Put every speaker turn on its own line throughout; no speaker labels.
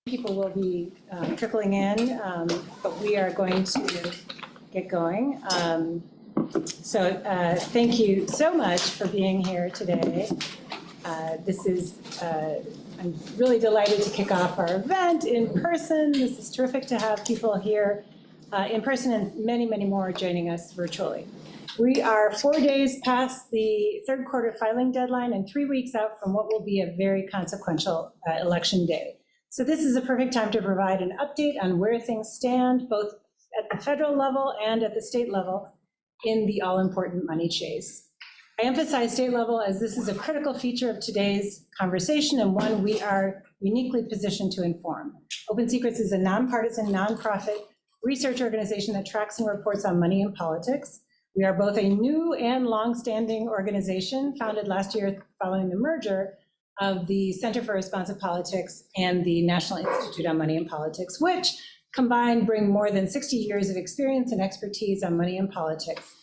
People will be trickling in, but we are going to get going. Thank you so much for being here today. I'm really delighted to kick off our event in person. This is terrific to have people here in person and many, many more joining us virtually. We are 4 days past the third quarter filing deadline and 3 weeks out from what will be a very consequential election day. So this is a perfect time to provide an update on where things stand, both at the federal level and at the state level in the all-important money chase. I emphasize state level as this is a critical feature of today's conversation and one we are uniquely positioned to inform. OpenSecrets is a nonpartisan, nonprofit research organization that tracks and reports on money and politics. We are both a new and long-standing organization founded last year following the merger of the Center for Responsive Politics and the National Institute on Money and Politics, which combined bring more than 60 years of experience and expertise on money and politics.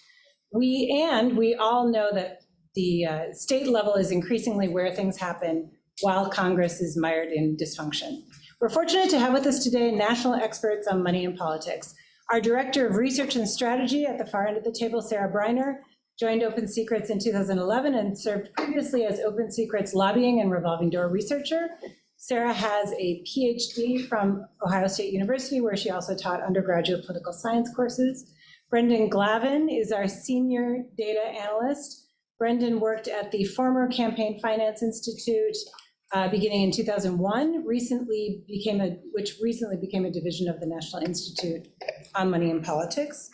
We all know that the state level is increasingly where things happen while Congress is mired in dysfunction. We're fortunate to have with us today national experts on money and politics. Our Director of Research and Strategy at the far end of the table, Sarah Briner, joined OpenSecrets in 2011 and served previously as OpenSecrets lobbying and revolving door researcher. Sarah has a PhD from Ohio State University, where she also taught undergraduate political science courses. Brendan Glavin is our senior data analyst. Brendan worked at the former Campaign Finance Institute beginning in 2001, which recently became a division of the National Institute on Money and Politics.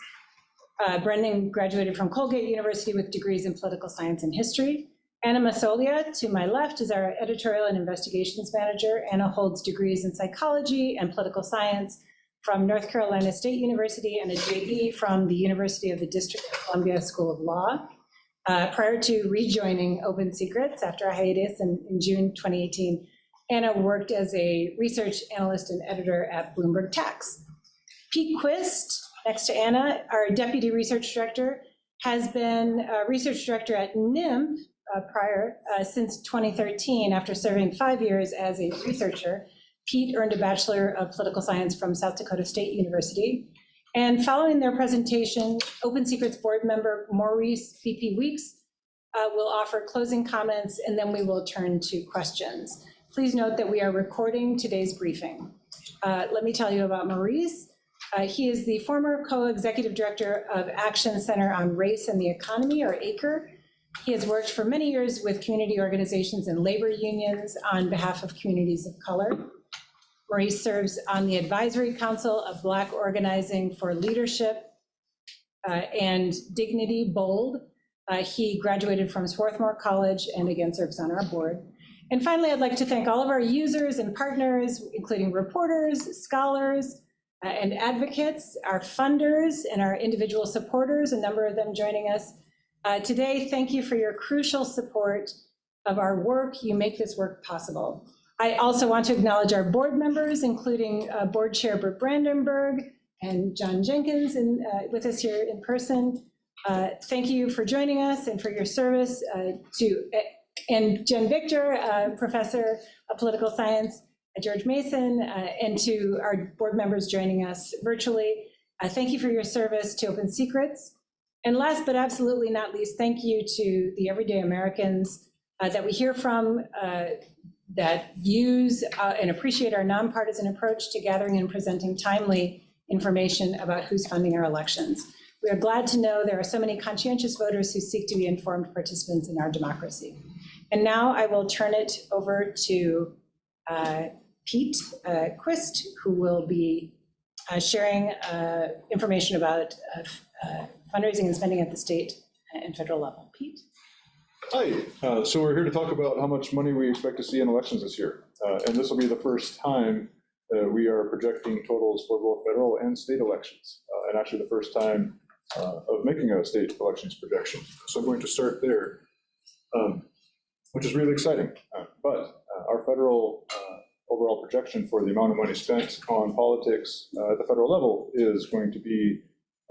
Brendan graduated from Colgate University with degrees in political science and history. Anna Masolia, to my left, is our editorial and investigations manager. Anna holds degrees in psychology and political science from North Carolina State University and a JD from the University of the District of Columbia School of Law. Prior to rejoining OpenSecrets after a hiatus in June 2018, Anna worked as a research analyst and editor at Bloomberg Tax. Pete Quist, next to Anna, our deputy research director, has been a research director at NIMP since 2013 after serving 5 years as a researcher. Pete earned a Bachelor of Political Science from South Dakota State University. And following their presentation, OpenSecrets board member Maurice BP Weeks will offer closing comments, and then we will turn to questions. Please note that we are recording today's briefing. Let me tell you about Maurice. He is the former co-executive director of Action Center on Race and the Economy, or ACRE. He has worked for many years with community organizations and labor unions on behalf of communities of color. Maurice serves on the Advisory Council of Black Organizing for Leadership and Dignity, BOLD. He graduated from Swarthmore College and again serves on our board. And finally, I'd like to thank all of our users and partners, including reporters, scholars, and advocates, our funders, and our individual supporters, a number of them joining us today. Thank you for your crucial support of our work. You make this work possible. I also want to acknowledge our board members, including Board Chair Bert Brandenburg and John Jenkins with us here in person. Thank you for joining us and for your service and Jen Victor, Professor of Political Science at George Mason, and to our board members joining us virtually. Thank you for your service to OpenSecrets. And last but absolutely not least, thank you to the everyday Americans that we hear from that use and appreciate our nonpartisan approach to gathering and presenting timely information about who's funding our elections. We are glad to know there are so many conscientious voters who seek to be informed participants in our democracy. And now I will turn it over to Pete Quist, who will be sharing information about fundraising and spending at the state and federal level. Pete?
Hi, so we're here to talk about how much money we expect to see in elections this year. And this will be the first time we are projecting totals for both federal and state elections, and actually the first time of making a state elections projection. So I'm going to start there, which is really exciting. But our federal overall projection for the amount of money spent on politics at the federal level is going to be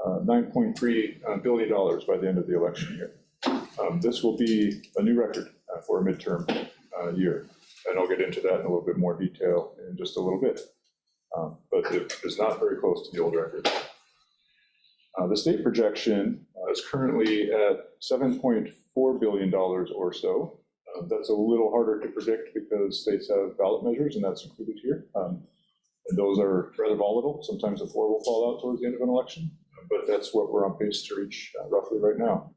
$9.3 billion by the end of the election year. This will be a new record for a midterm year. and I'll get into that in a little bit more detail in just a little bit. But it is not very close to the old record. The state projection is currently at $7.4 billion or so. That's a little harder to predict because states have ballot measures, and that's included here. And those are rather volatile. Sometimes the floor will fall out towards the end of an election, but that's what we're on pace to reach roughly right now.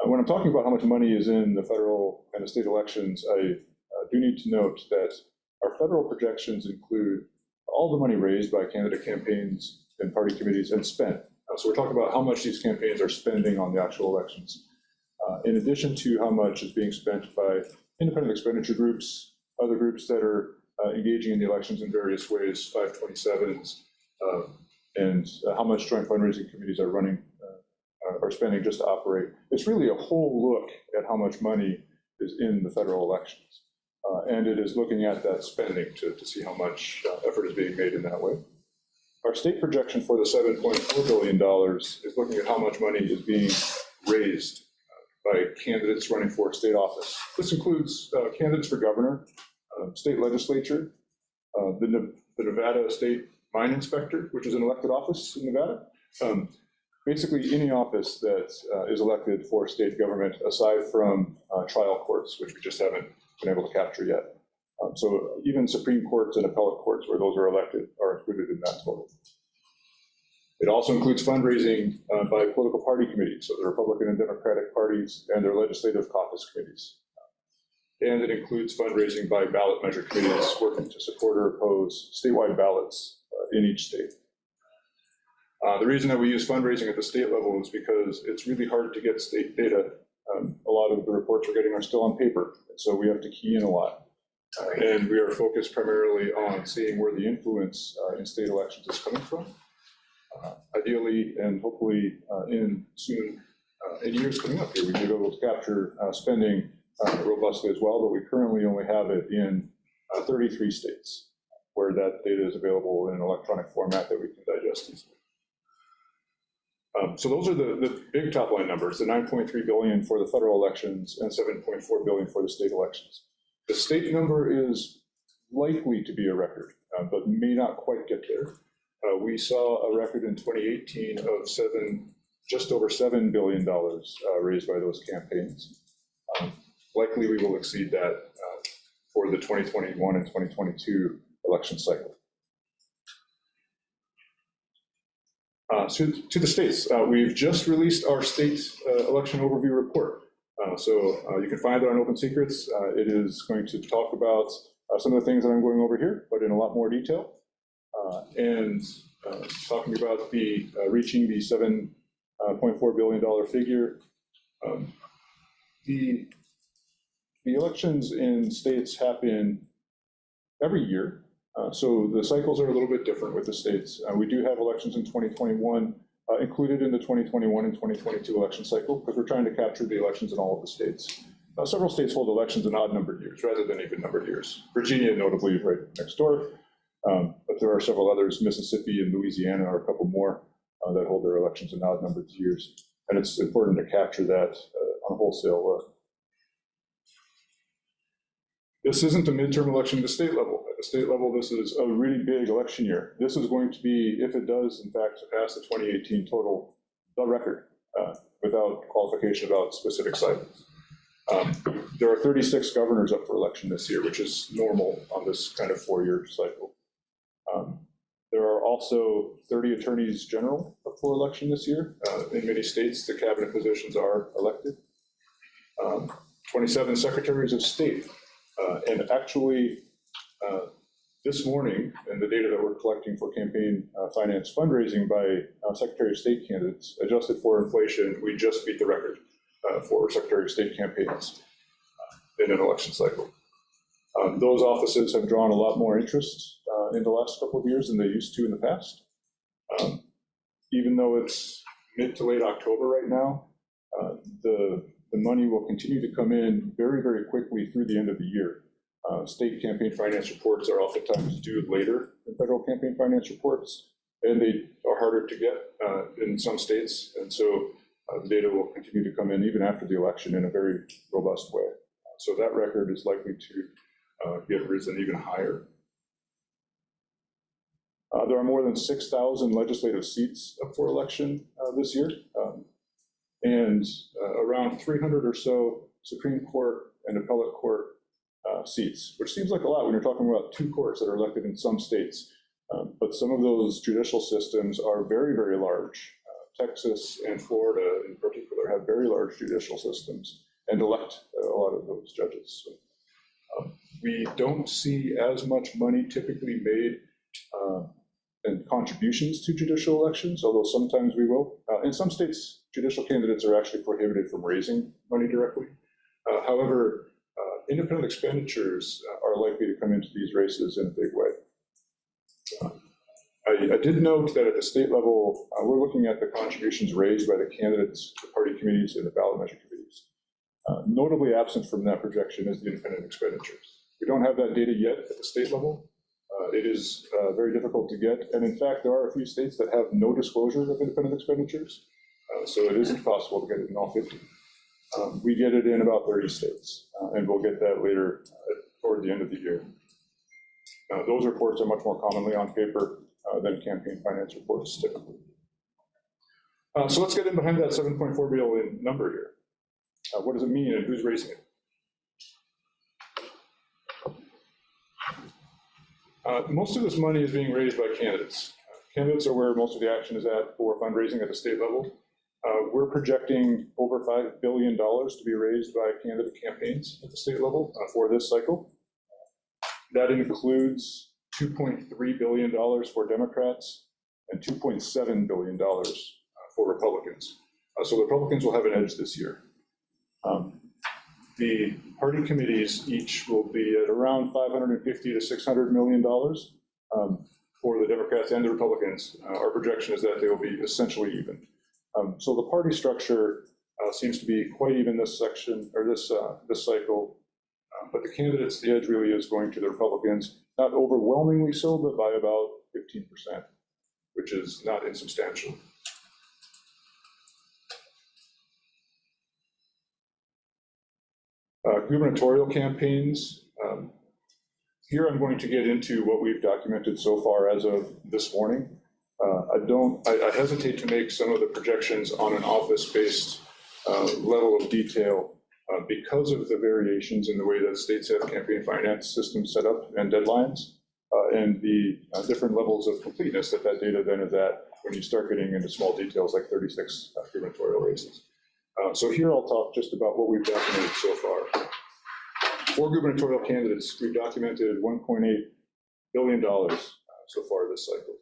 When I'm talking about how much money is in the federal and the state elections, I do need to note that our federal projections include all the money raised by candidate campaigns and party committees and spent. So we're talking about how much these campaigns are spending on the actual elections, in addition to how much is being spent by independent expenditure groups, other groups that are engaging in the elections in various ways, 527s, and how much joint fundraising committees are running are spending just to operate. It's really a whole look at how much money is in the federal elections. And it is looking at that spending to see how much effort is being made in that way. Our state projection for the $7.4 billion is looking at how much money is being raised by candidates running for state office. This includes candidates for governor, state legislature, the Nevada State Mine Inspector, which is an elected office in Nevada. Basically, any office that is elected for state government, aside from trial courts, which we just haven't been able to capture yet. So even Supreme Courts and appellate courts, where those are elected, are included in that total. It also includes fundraising by political party committees, so the Republican and Democratic parties and their legislative caucus committees. And it includes fundraising by ballot measure committees working to support or oppose statewide ballots in each state. The reason that we use fundraising at the state level is because it's really hard to get state data. A lot of the reports we're getting are still on paper, so we have to key in a lot. And we are focused primarily on seeing where the influence in state elections is coming from. Ideally, and hopefully in years coming up here, we may be able to capture spending robustly as well, but we currently only have it in 33 states where that data is available in an electronic format that we can digest easily. So those are the big top line numbers, the $9.3 billion for the federal elections and $7.4 billion for the state elections. The state number is likely to be a record, but may not quite get there. We saw a record in 2018 of just over $7 billion raised by those campaigns. Likely we will exceed that for the 2021 and 2022 election cycle. To the states, we've just released our state election overview report. So you can find it on OpenSecrets. It is going to talk about some of the things that I'm going over here, but in a lot more detail. And talking about the reaching the $7.4 billion figure. The elections in states happen every year. So the cycles are a little bit different with the states. We do have elections in 2021 included in the 2021 and 2022 election cycle because we're trying to capture the elections in all of the states. Several states hold elections in odd-numbered years rather than even-numbered years. Virginia, notably, right next door, but there are several others. Mississippi and Louisiana are a couple more that hold their elections in odd-numbered years, and it's important to capture that on a wholesale. This isn't a midterm election at the state level. At the state level, this is a really big election year. This is going to be, if it does, in fact, surpass the 2018 total, the record, without qualification about specific cycles. There are 36 governors up for election this year, which is normal on this kind of four-year cycle. There are also 30 attorneys general up for election this year. In many states, the cabinet positions are elected. 27 secretaries of state. And actually, this morning, and the data that we're collecting for campaign finance fundraising by Secretary of State candidates, adjusted for inflation, we just beat the record for Secretary of State campaigns in an election cycle. Those offices have drawn a lot more interest in the last couple of years than they used to in the past. Even though it's mid to late October right now, the money will continue to come in very, very quickly through the end of the year. State campaign finance reports are oftentimes due later than federal campaign finance reports, and they are harder to get in some states. And so the data will continue to come in even after the election in a very robust way. So that record is likely to get risen even higher. There are more than 6,000 legislative seats up for election this year, and around 300 or so Supreme Court and appellate court seats, which seems like a lot when you're talking about 2 courts that are elected in some states. But some of those judicial systems are very, very large. Texas and Florida in particular have very large judicial systems and elect a lot of those judges. So, we don't see as much money typically made in contributions to judicial elections, although sometimes we will. In some states, judicial candidates are actually prohibited from raising money directly. However, independent expenditures are likely to come into these races in a big way. I did note that at the state level, we're looking at the contributions raised by the candidates, the party committees, and the ballot measure committees. Notably absent from that projection is the independent expenditures. We don't have that data yet at the state level. It is very difficult to get, and in fact, there are a few states that have no disclosure of independent expenditures, so it isn't possible to get it in all 50. We get it in about 30 states, and we'll get that later toward the end of the year. Those reports are much more commonly on paper than campaign finance reports typically. So let's get in behind that 7.4 billion number here. What does it mean and who's raising it? Most of this money is being raised by candidates. Candidates are where most of the action is at for fundraising at the state level. We're projecting over $5 billion to be raised by candidate campaigns at the state level for this cycle. That includes $2.3 billion for Democrats and $2.7 billion for Republicans. So the Republicans will have an edge this year. The party committees each will be at around $550 to $600 million for the Democrats and the Republicans. Our projection is that they will be essentially even. So the party structure seems to be quite even this section or this cycle. But the candidates, the edge really is going to the Republicans, not overwhelmingly so, but by about 15%, which is not insubstantial. Gubernatorial campaigns. Here I'm going to get into what we've documented so far as of this morning. I hesitate to make some of the projections on an office-based level of detail because of the variations in the way that states have campaign finance systems set up and deadlines, and the different levels of completeness that data then is at when you start getting into small details like 36 gubernatorial races. So here I'll talk just about what we've documented so far. For gubernatorial candidates, we've documented $1.8 billion so far this cycle.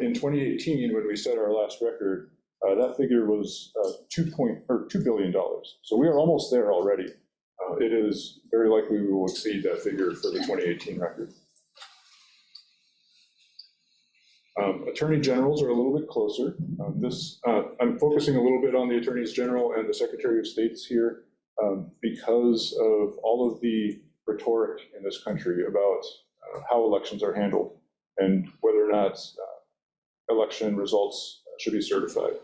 In 2018, when we set our last record, that figure was $2 billion. So we are almost there already. It is very likely we will exceed that figure for the 2018 record. Attorney generals are a little bit closer. I'm focusing a little bit on the attorneys general and the secretary of states here because of all of the rhetoric in this country about how elections are handled and whether or not election results should be certified.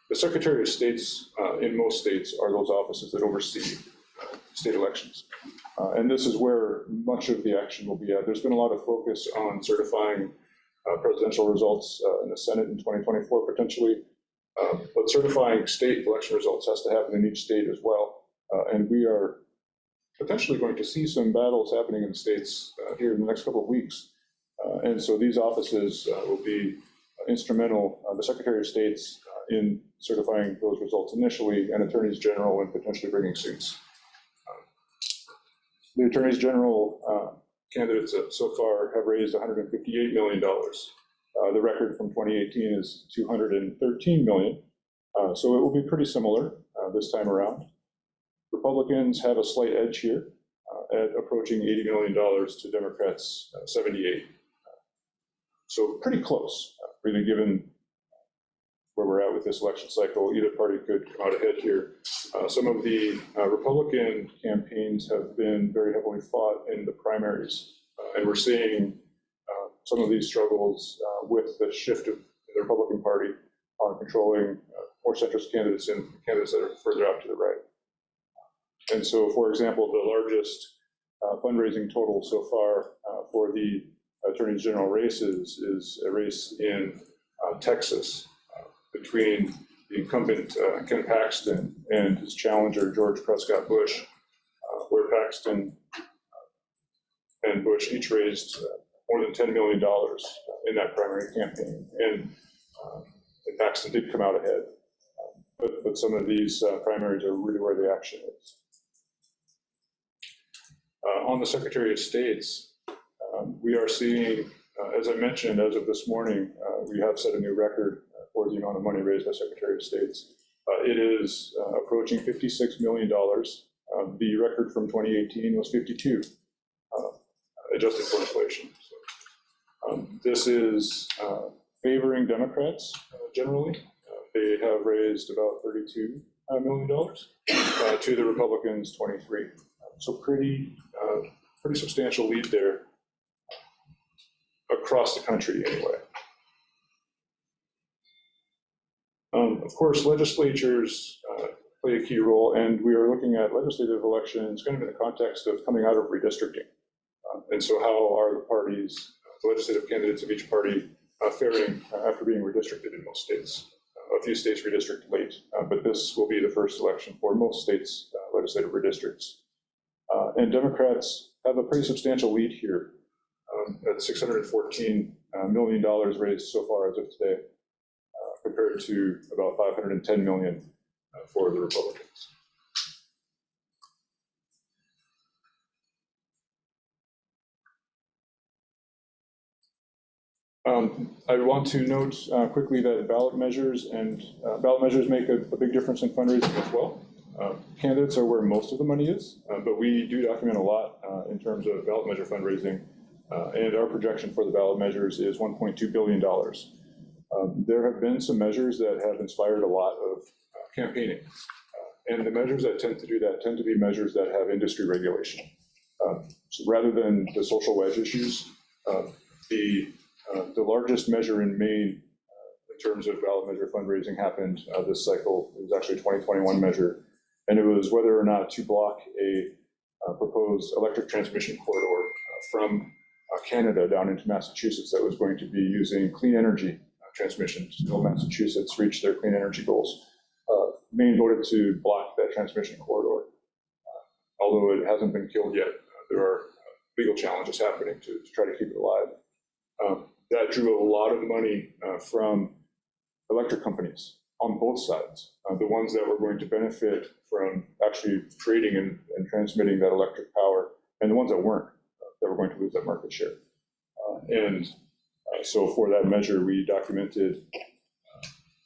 The secretary of states in most states are those offices that oversee state elections. And this is where much of the action will be at. There's been a lot of focus on certifying presidential results in the Senate in 2024 potentially, but certifying state election results has to happen in each state as well. And we are potentially going to see some battles happening in the states here in the next couple of weeks. And so these offices will be instrumental, the Secretary of State's in certifying those results initially, and attorneys general in potentially bringing suits. The attorneys general candidates so far have raised $158 million. The record from 2018 is $213 million. So it will be pretty similar this time around. Republicans have a slight edge here at approaching $80 million to Democrats' 78. So pretty close, really, given where we're at with this election cycle. Either party could come out ahead here. Some of the Republican campaigns have been very heavily fought in the primaries, and we're seeing some of these struggles with the shift of the Republican Party on controlling more centrist candidates and candidates that are further out to the right. And so, for example, the largest fundraising total so far for the Attorney General races is a race in Texas between the incumbent Ken Paxton and his challenger George Prescott Bush, where Paxton and Bush each raised more than $10 million in that primary campaign. And Paxton did come out ahead. But some of these primaries are really where the action is. On the Secretary of State's, we are seeing, as I mentioned, as of this morning, we have set a new record for the amount of money raised by Secretary of State's. It is approaching $56 million. The record from 2018 was 52, adjusted for inflation. So, this is favoring Democrats generally. They have raised about $32 million to the Republicans 23. So pretty substantial lead there across the country anyway. Of course, legislatures play a key role, and we are looking at legislative elections kind of in the context of coming out of redistricting. And so how are the parties, the legislative candidates of each party faring after being redistricted in most states? A few states redistrict late, but this will be the first election for most states' legislative redistricts. And Democrats have a pretty substantial lead here at $614 million raised so far as of today, compared to about $510 million for the Republicans. I want to note quickly that ballot measures make a big difference in fundraising as well. Candidates are where most of the money is, but we do document a lot in terms of ballot measure fundraising, and our projection for the ballot measures is $1.2 billion. There have been some measures that have inspired a lot of campaigning, and the measures that tend to do that tend to be measures that have industry regulation. So rather than the social wedge issues, the largest measure in Maine in terms of ballot measure fundraising happened this cycle. It was actually a 2021 measure, and it was whether or not to block a proposed electric transmission corridor from Canada down into Massachusetts that was going to be using clean energy transmission to help Massachusetts reach their clean energy goals. Maine voted to block that transmission corridor. Although it hasn't been killed yet, there are legal challenges happening to try to keep it alive. That drew a lot of money from electric companies on both sides, the ones that were going to benefit from actually creating and transmitting that electric power, and the ones that weren't, that were going to lose that market share. So for that measure, we documented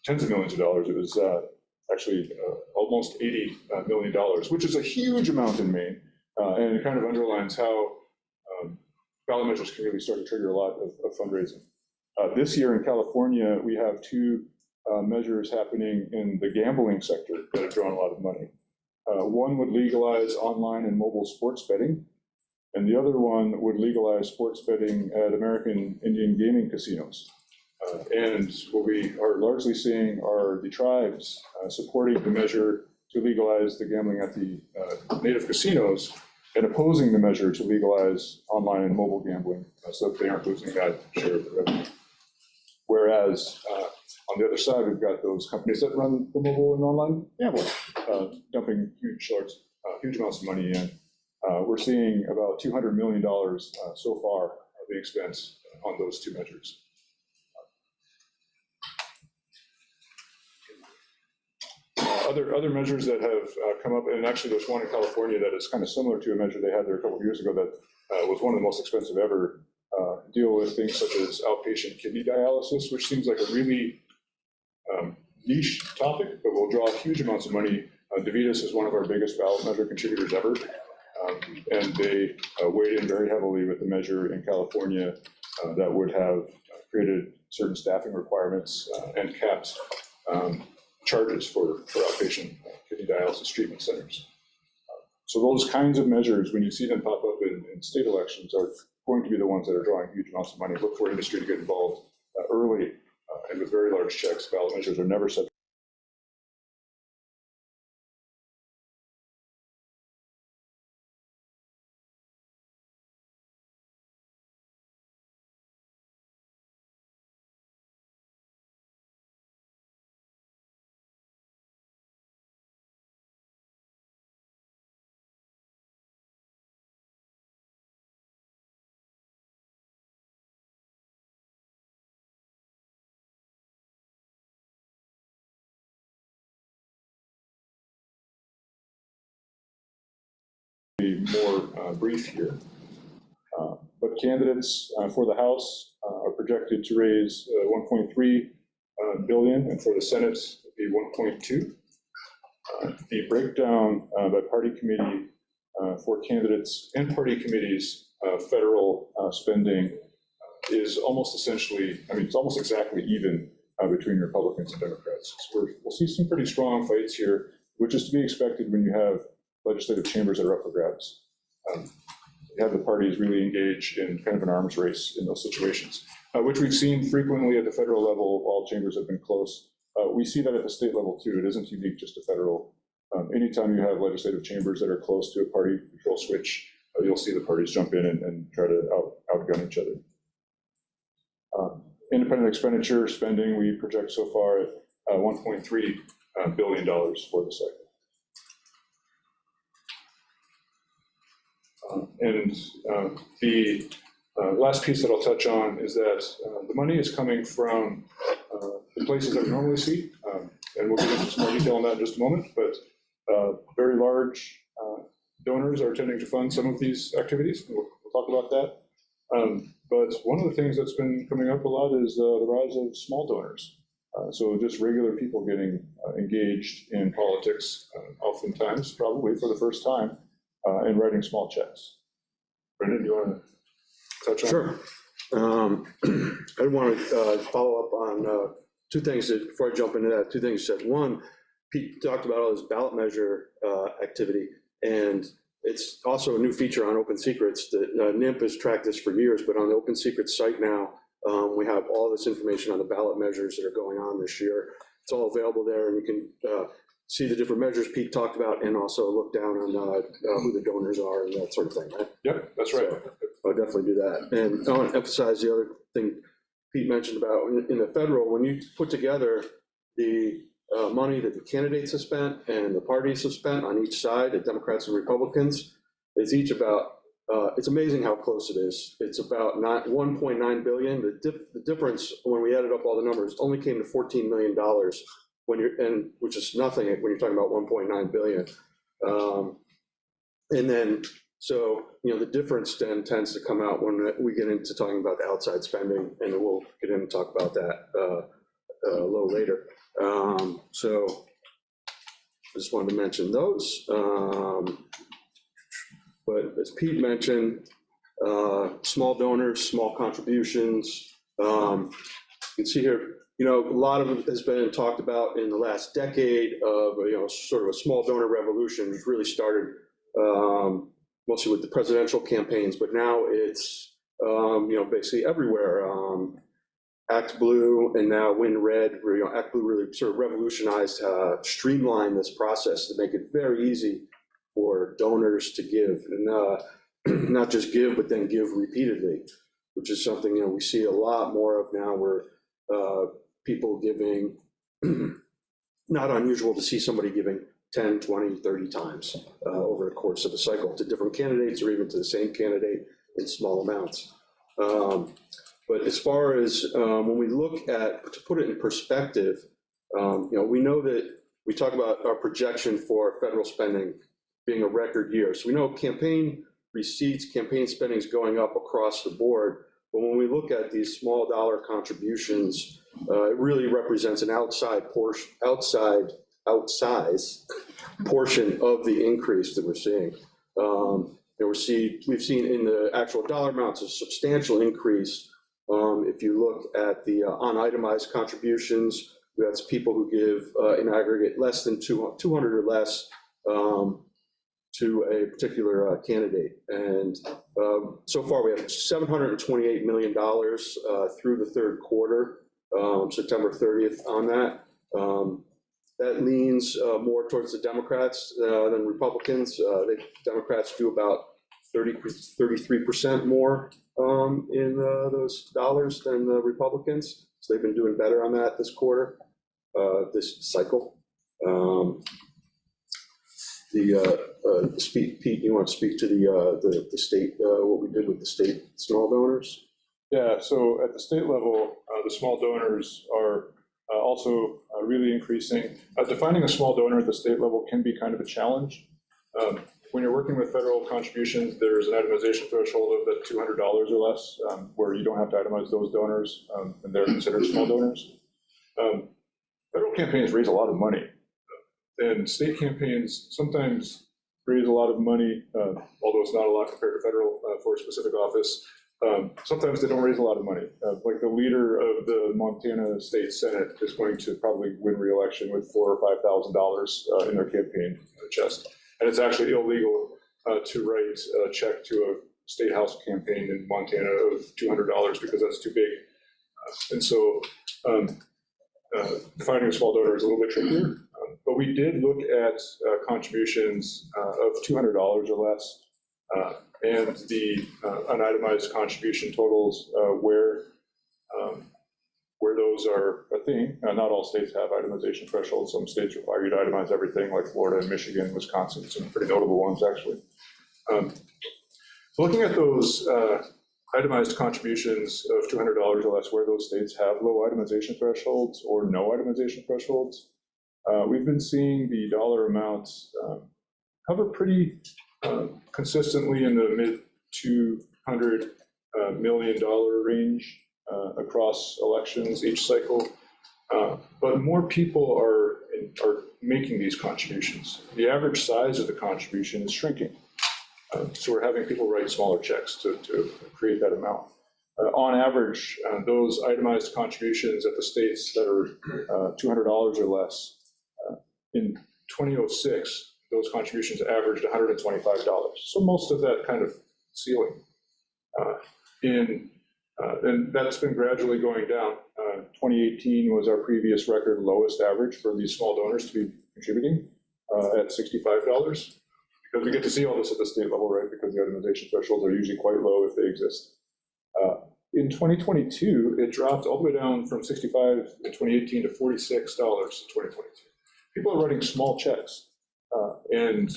tens of millions of dollars. It was actually almost $80 million, which is a huge amount in Maine, and it kind of underlines how ballot measures can really start to trigger a lot of fundraising. This year in California, we have two measures happening in the gambling sector that have drawn a lot of money. One would legalize online and mobile sports betting, and the other one would legalize sports betting at American Indian gaming casinos. And what we are largely seeing are the tribes supporting the measure to legalize the gambling at the native casinos and opposing the measure to legalize online and mobile gambling so that they aren't losing that share of the revenue. Whereas on the other side, we've got those companies that run the mobile and online gambling, dumping huge amounts of money in. We're seeing about $200 million so far of the expense on those two measures. Other measures that have come up, and actually there's one in California that is kind of similar to a measure they had there a couple of years ago that was one of the most expensive ever, deal with things such as outpatient kidney dialysis, which seems like a really niche topic, but will draw huge amounts of money. DeVitas is one of our biggest ballot measure contributors ever, and they weighed in very heavily with the measure in California that would have created certain staffing requirements and capped charges for outpatient kidney dialysis treatment centers. So those kinds of measures, when you see them pop up in state elections, are going to be the ones that are drawing huge amounts of money. Look for industry to get involved early and with very large checks. Ballot measures are never set be more brief here. But candidates for the House are projected to raise 1.3 billion, and for the Senate, it'd be 1.2. The breakdown by party committee for candidates and party committees, federal spending is almost essentially, I mean, it's almost exactly even between Republicans and Democrats. So we'll see some pretty strong fights here, which is to be expected when you have legislative chambers that are up for grabs. You have the parties really engaged in kind of an arms race in those situations, which we've seen frequently at the federal level. All chambers have been close. We see that at the state level too. It isn't unique just to federal. Anytime you have legislative chambers that are close to a party control switch, you'll see the parties jump in and try to outgun each other. Independent expenditure spending, we project so far at $1.3 billion for the cycle. The last piece that I'll touch on is that the money is coming from the places that we normally see, and we'll get into some more detail on that in just a moment, but very large donors are tending to fund some of these activities. We'll talk about that. But one of the things that's been coming up a lot is the rise of small donors. So just regular people getting engaged in politics, oftentimes, probably for the first time, and writing small checks. Brendan, do you want to touch on?
Sure. I want to follow up on two things before I jump into that. Two things you said. One, Pete talked about all this ballot measure activity, and it's also a new feature on OpenSecrets that NIMP has tracked this for years, but on the OpenSecrets site now, we have all this information on the ballot measures that are going on this year. It's all available there, and you can see the different measures Pete talked about, and also look down on who the donors are and that sort of thing, right?
Yep, that's right.
So I'll definitely do that. And I want to emphasize the other thing Pete mentioned about in the federal, when you put together the money that the candidates have spent and the parties have spent on each side, the Democrats and Republicans, it's each about, it's amazing how close it is. It's about 1.9 billion. The difference when we added up all the numbers only came to $14 million which is nothing when you're talking about 1.9 billion. And then, so, the difference then tends to come out when we get into talking about the outside spending, and we'll get in and talk about that a little later. So I just wanted to mention those. But as Pete mentioned, small donors, small contributions. You can see here, a lot of it has been talked about in the last decade of, sort of a small donor revolution, which really started mostly with the presidential campaigns, but now it's, basically everywhere. Act Blue and now Win Red, where Act Blue really sort of revolutionized, streamlined this process to make it very easy for donors to give, and not just give, but then give repeatedly, which is something we see a lot more of now, where people giving, not unusual to see somebody giving 10, 20, 30 times over the course of a cycle to different candidates, or even to the same candidate in small amounts. But as far as when we look at, to put it in perspective, we know that we talk about our projection for federal spending being a record year. So we know campaign receipts, campaign spending is going up across the board. But when we look at these small dollar contributions, it really represents an outsized portion of the increase that we're seeing. We've seen in the actual dollar amounts a substantial increase. If you look at the unitemized contributions, that's people who give in aggregate less than 200 or less to a particular candidate. And so far we have $728 million through the third quarter, September 30th on that. That leans more towards the Democrats than Republicans. Democrats do about 33% more in those dollars than the Republicans. So they've been doing better on that this quarter, this cycle. Pete, you want to speak to the state, what we did with the state small donors?
Yeah, so at the state level, the small donors are also really increasing. Defining a small donor at the state level can be kind of a challenge. when you're working with federal contributions, there's an itemization threshold of the $200 or less, where you don't have to itemize those donors, and they're considered small donors. Federal campaigns raise a lot of money, and state campaigns sometimes raise a lot of money, although it's not a lot compared to federal for a specific office. Sometimes they don't raise a lot of money. Like the leader of the Montana State Senate is going to probably win re-election with $4,000 or $5,000 in their campaign chest. And it's actually illegal to write a check to a state house campaign in Montana of $200 because that's too big. And so finding a small donor is a little bit trickier. But we did look at contributions of $200 or less, and the unitemized contribution totals where those are a thing. Not all states have itemization thresholds. Some states require you to itemize everything, like Florida and Michigan, Wisconsin, some pretty notable ones, actually. So looking at those itemized contributions of $200 or less, where those states have low itemization thresholds or no itemization thresholds, we've been seeing the dollar amounts hover pretty consistently in the mid-$200 million range across elections each cycle. But more people are making these contributions. The average size of the contribution is shrinking. So we're having people write smaller checks to create that amount. On average, those itemized contributions at the states that are $200 or less, in 2006, those contributions averaged $125. So most of that kind of ceiling. And that's been gradually going down. 2018 was our previous record lowest average for these small donors to be contributing at $65. Because we get to see all this at the state level, right? Because the itemization thresholds are usually quite low if they exist. In 2022, it dropped all the way down from 65 in 2018 to $46 in 2022. People are writing small checks, and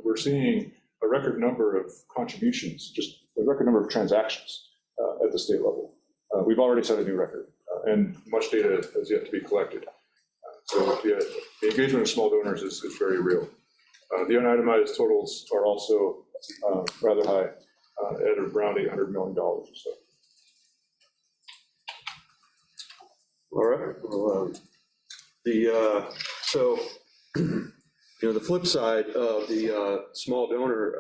we're seeing a record number of contributions, just a record number of transactions at the state level. We've already set a new record, and much data has yet to be collected. So the engagement of small donors is very real. The unitemized totals are also rather high, at around $800 million or so.
All right. Well, so the flip side of the small donor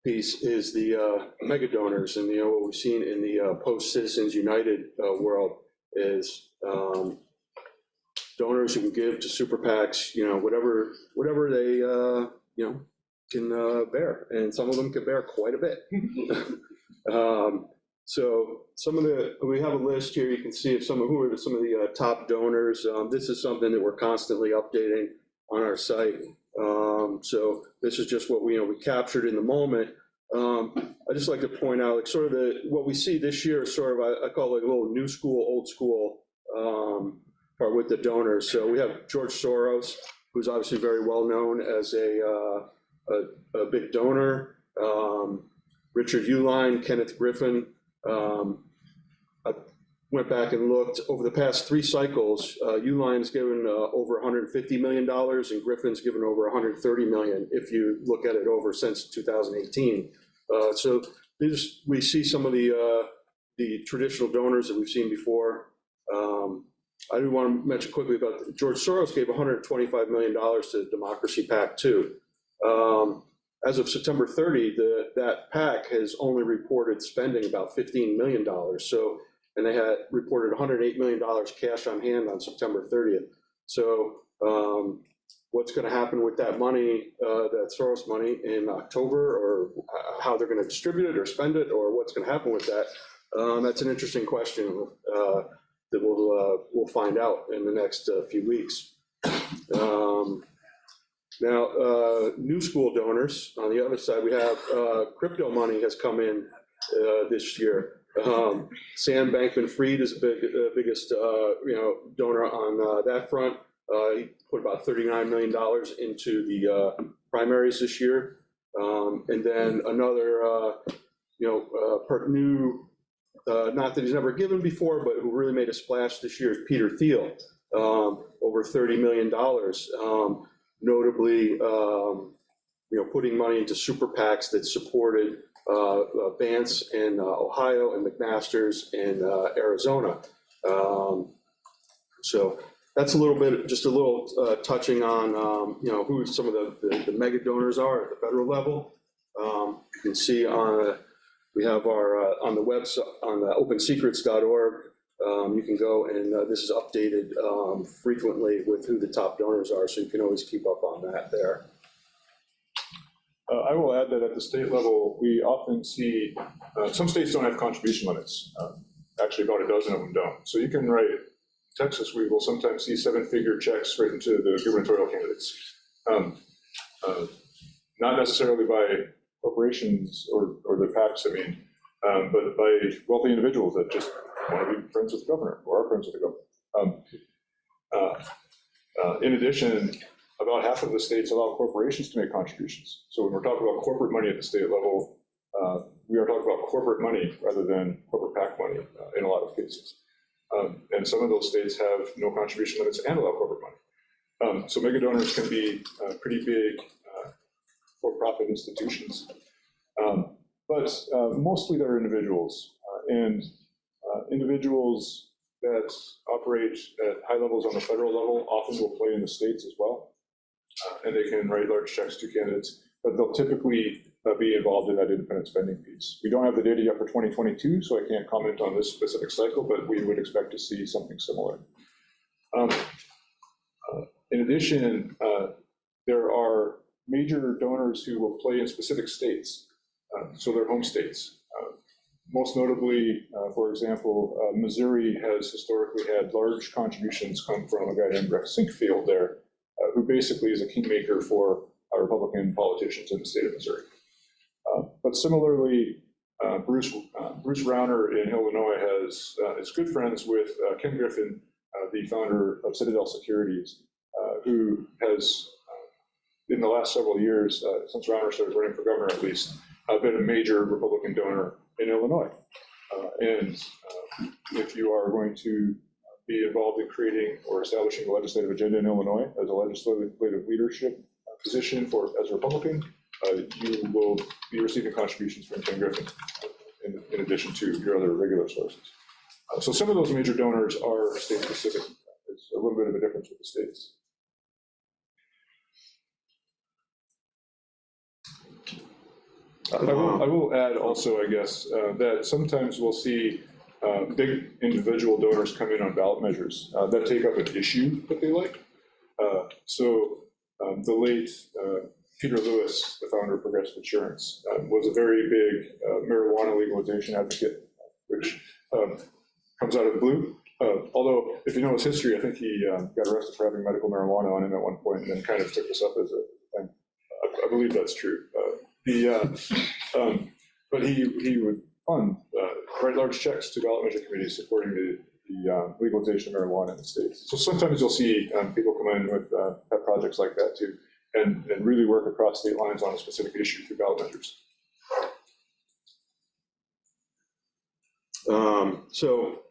piece is the mega donors, and what we've seen in the post Citizens United world is donors who can give to super PACs, whatever they can bear, and some of them can bear quite a bit. So we have a list here. You can see of who are some of the top donors. This is something that we're constantly updating on our site. So this is just what we captured in the moment. I just like to point out, like, sort of what we see this year is sort of, I call it a little new school, old school part with the donors. So we have George Soros, who's obviously very well known as a big donor. Richard Uihlein, Kenneth Griffin. I went back and looked over the past 3 cycles. Uihlein's given over $150 million, and Griffin's given over $130 million if you look at it over since 2018. So we see some of the traditional donors that we've seen before. I do want to mention quickly about George Soros gave $125 million to Democracy PAC 2. As of September 30, that PAC has only reported spending about $15 million. So, and they had reported $108 million cash on hand on September 30th. So what's going to happen with that money, that Soros money in October, or how they're going to distribute it or spend it, or what's going to happen with that? That's an interesting question that we'll find out in the next few weeks. Now, new school donors, on the other side, we have crypto money has come in this year. Sam Bankman-Fried is the biggest donor on that front. He put about $39 million into the primaries this year. And then another new, not that he's never given before, but who really made a splash this year is Peter Thiel, over $30 million. Notably, putting money into super PACs that supported Vance in Ohio and McMaster's in Arizona. So that's a little bit, just a little touching on, who some of the mega donors are at the federal level. You can see we have our, on the website, on the OpenSecrets.org, you can go and this is updated frequently with who the top donors are, so you can always keep up on that there.
I will add that at the state level, we often see, some states don't have contribution limits. Actually, about a dozen of them don't. So you can write, Texas, we will sometimes see 7-figure checks written to the gubernatorial candidates. Not necessarily by corporations or the PACs, but by wealthy individuals that just want to be friends with the governor or are friends with the governor. In addition, about half of the states allow corporations to make contributions. So when we're talking about corporate money at the state level, we are talking about corporate money rather than corporate PAC money in a lot of cases. And some of those states have no contribution limits and allow corporate money. So mega donors can be pretty big for-profit institutions. But mostly they're individuals. And individuals that operate at high levels on the federal level often will play in the states as well. And they can write large checks to candidates, but they'll typically be involved in that independent spending piece. We don't have the data yet for 2022, so I can't comment on this specific cycle, but we would expect to see something similar. In addition, there are major donors who will play in specific states, so their home states. Most notably, for example, Missouri has historically had large contributions come from a guy named Rex Sinkfield there, who basically is a kingmaker for Republican politicians in the state of Missouri. But similarly, Bruce Rauner in Illinois is good friends with Ken Griffin, the founder of Citadel Securities, who has, in the last several years, since Rauner started running for governor at least, been a major Republican donor in Illinois. And if you are going to be involved in creating or establishing a legislative agenda in Illinois as a legislative leadership position as a Republican, you will be receiving contributions from Ken Griffin in addition to your other regular sources. So some of those major donors are state specific. There's a little bit of a difference with the states. I will add also, I guess, that sometimes we'll see big individual donors come in on ballot measures that take up an issue that they like. So the late Peter Lewis, the founder of Progressive Insurance, was a very big marijuana legalization advocate, which comes out of the blue. Although, if you know his history, I think he got arrested for having medical marijuana on him at one point and then kind of took this up as a thing. I believe that's true. But he would fund, write large checks to ballot measure committees supporting the legalization of marijuana in the states. So sometimes you'll see people come in with pet projects like that too, and really work across state lines on a specific issue through ballot measures.
So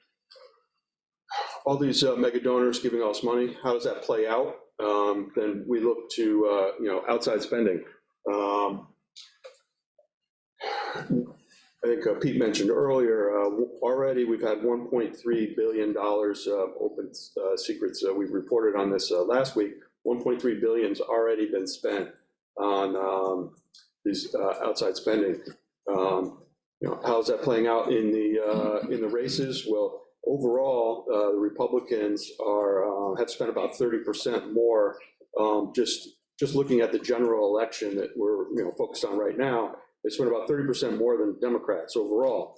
all these mega donors giving us money, how does that play out? Then we look to outside spending. I think Pete mentioned earlier, already we've had $1.3 billion of open secrets. We reported on this last week. 1.3 billion has already been spent on these outside spending. How's that playing out in the races? Well, overall, the Republicans have spent about 30% more. Just looking at the general election that we're focused on right now, they spent about 30% more than Democrats overall.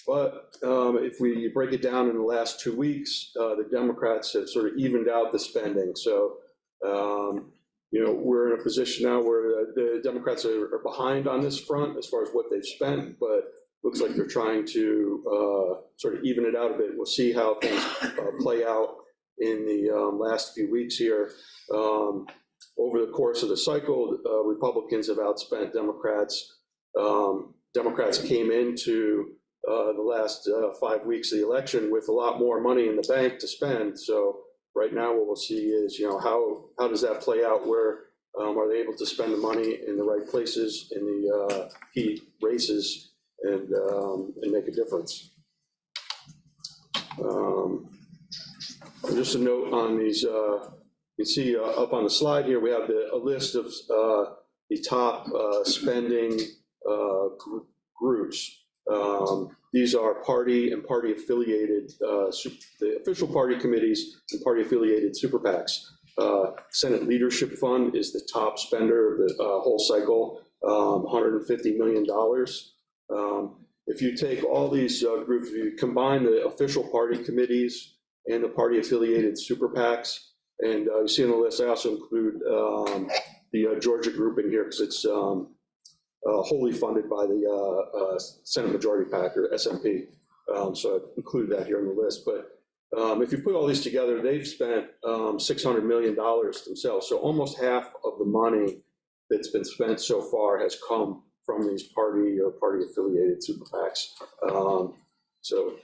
But if we break it down in the last 2 weeks, the Democrats have sort of evened out the spending. So, we're in a position now where the Democrats are behind on this front as far as what they've spent, but looks like they're trying to sort of even it out a bit. We'll see how things play out in the last few weeks here. Over the course of the cycle, Republicans have outspent Democrats. Democrats came into the last 5 weeks of the election with a lot more money in the bank to spend. So right now what we'll see is, how does that play out where Are they able to spend the money in the right places in the key races and make a difference? Just a note on these, you can see up on the slide here, we have a list of the top spending groups. These are party and party affiliated, the official party committees and party affiliated super PACs. Senate Leadership Fund is the top spender of the whole cycle, $150 million. If you take all these groups, if you combine the official party committees and the party affiliated super PACs, and you see on the list, I also include the Georgia group in here because it's wholly funded by the Senate Majority PAC or SMP. So I included that here on the list. But if you put all these together, they've spent $600 million themselves. So almost half of the money that's been spent so far has come from these party or party affiliated super PACs. So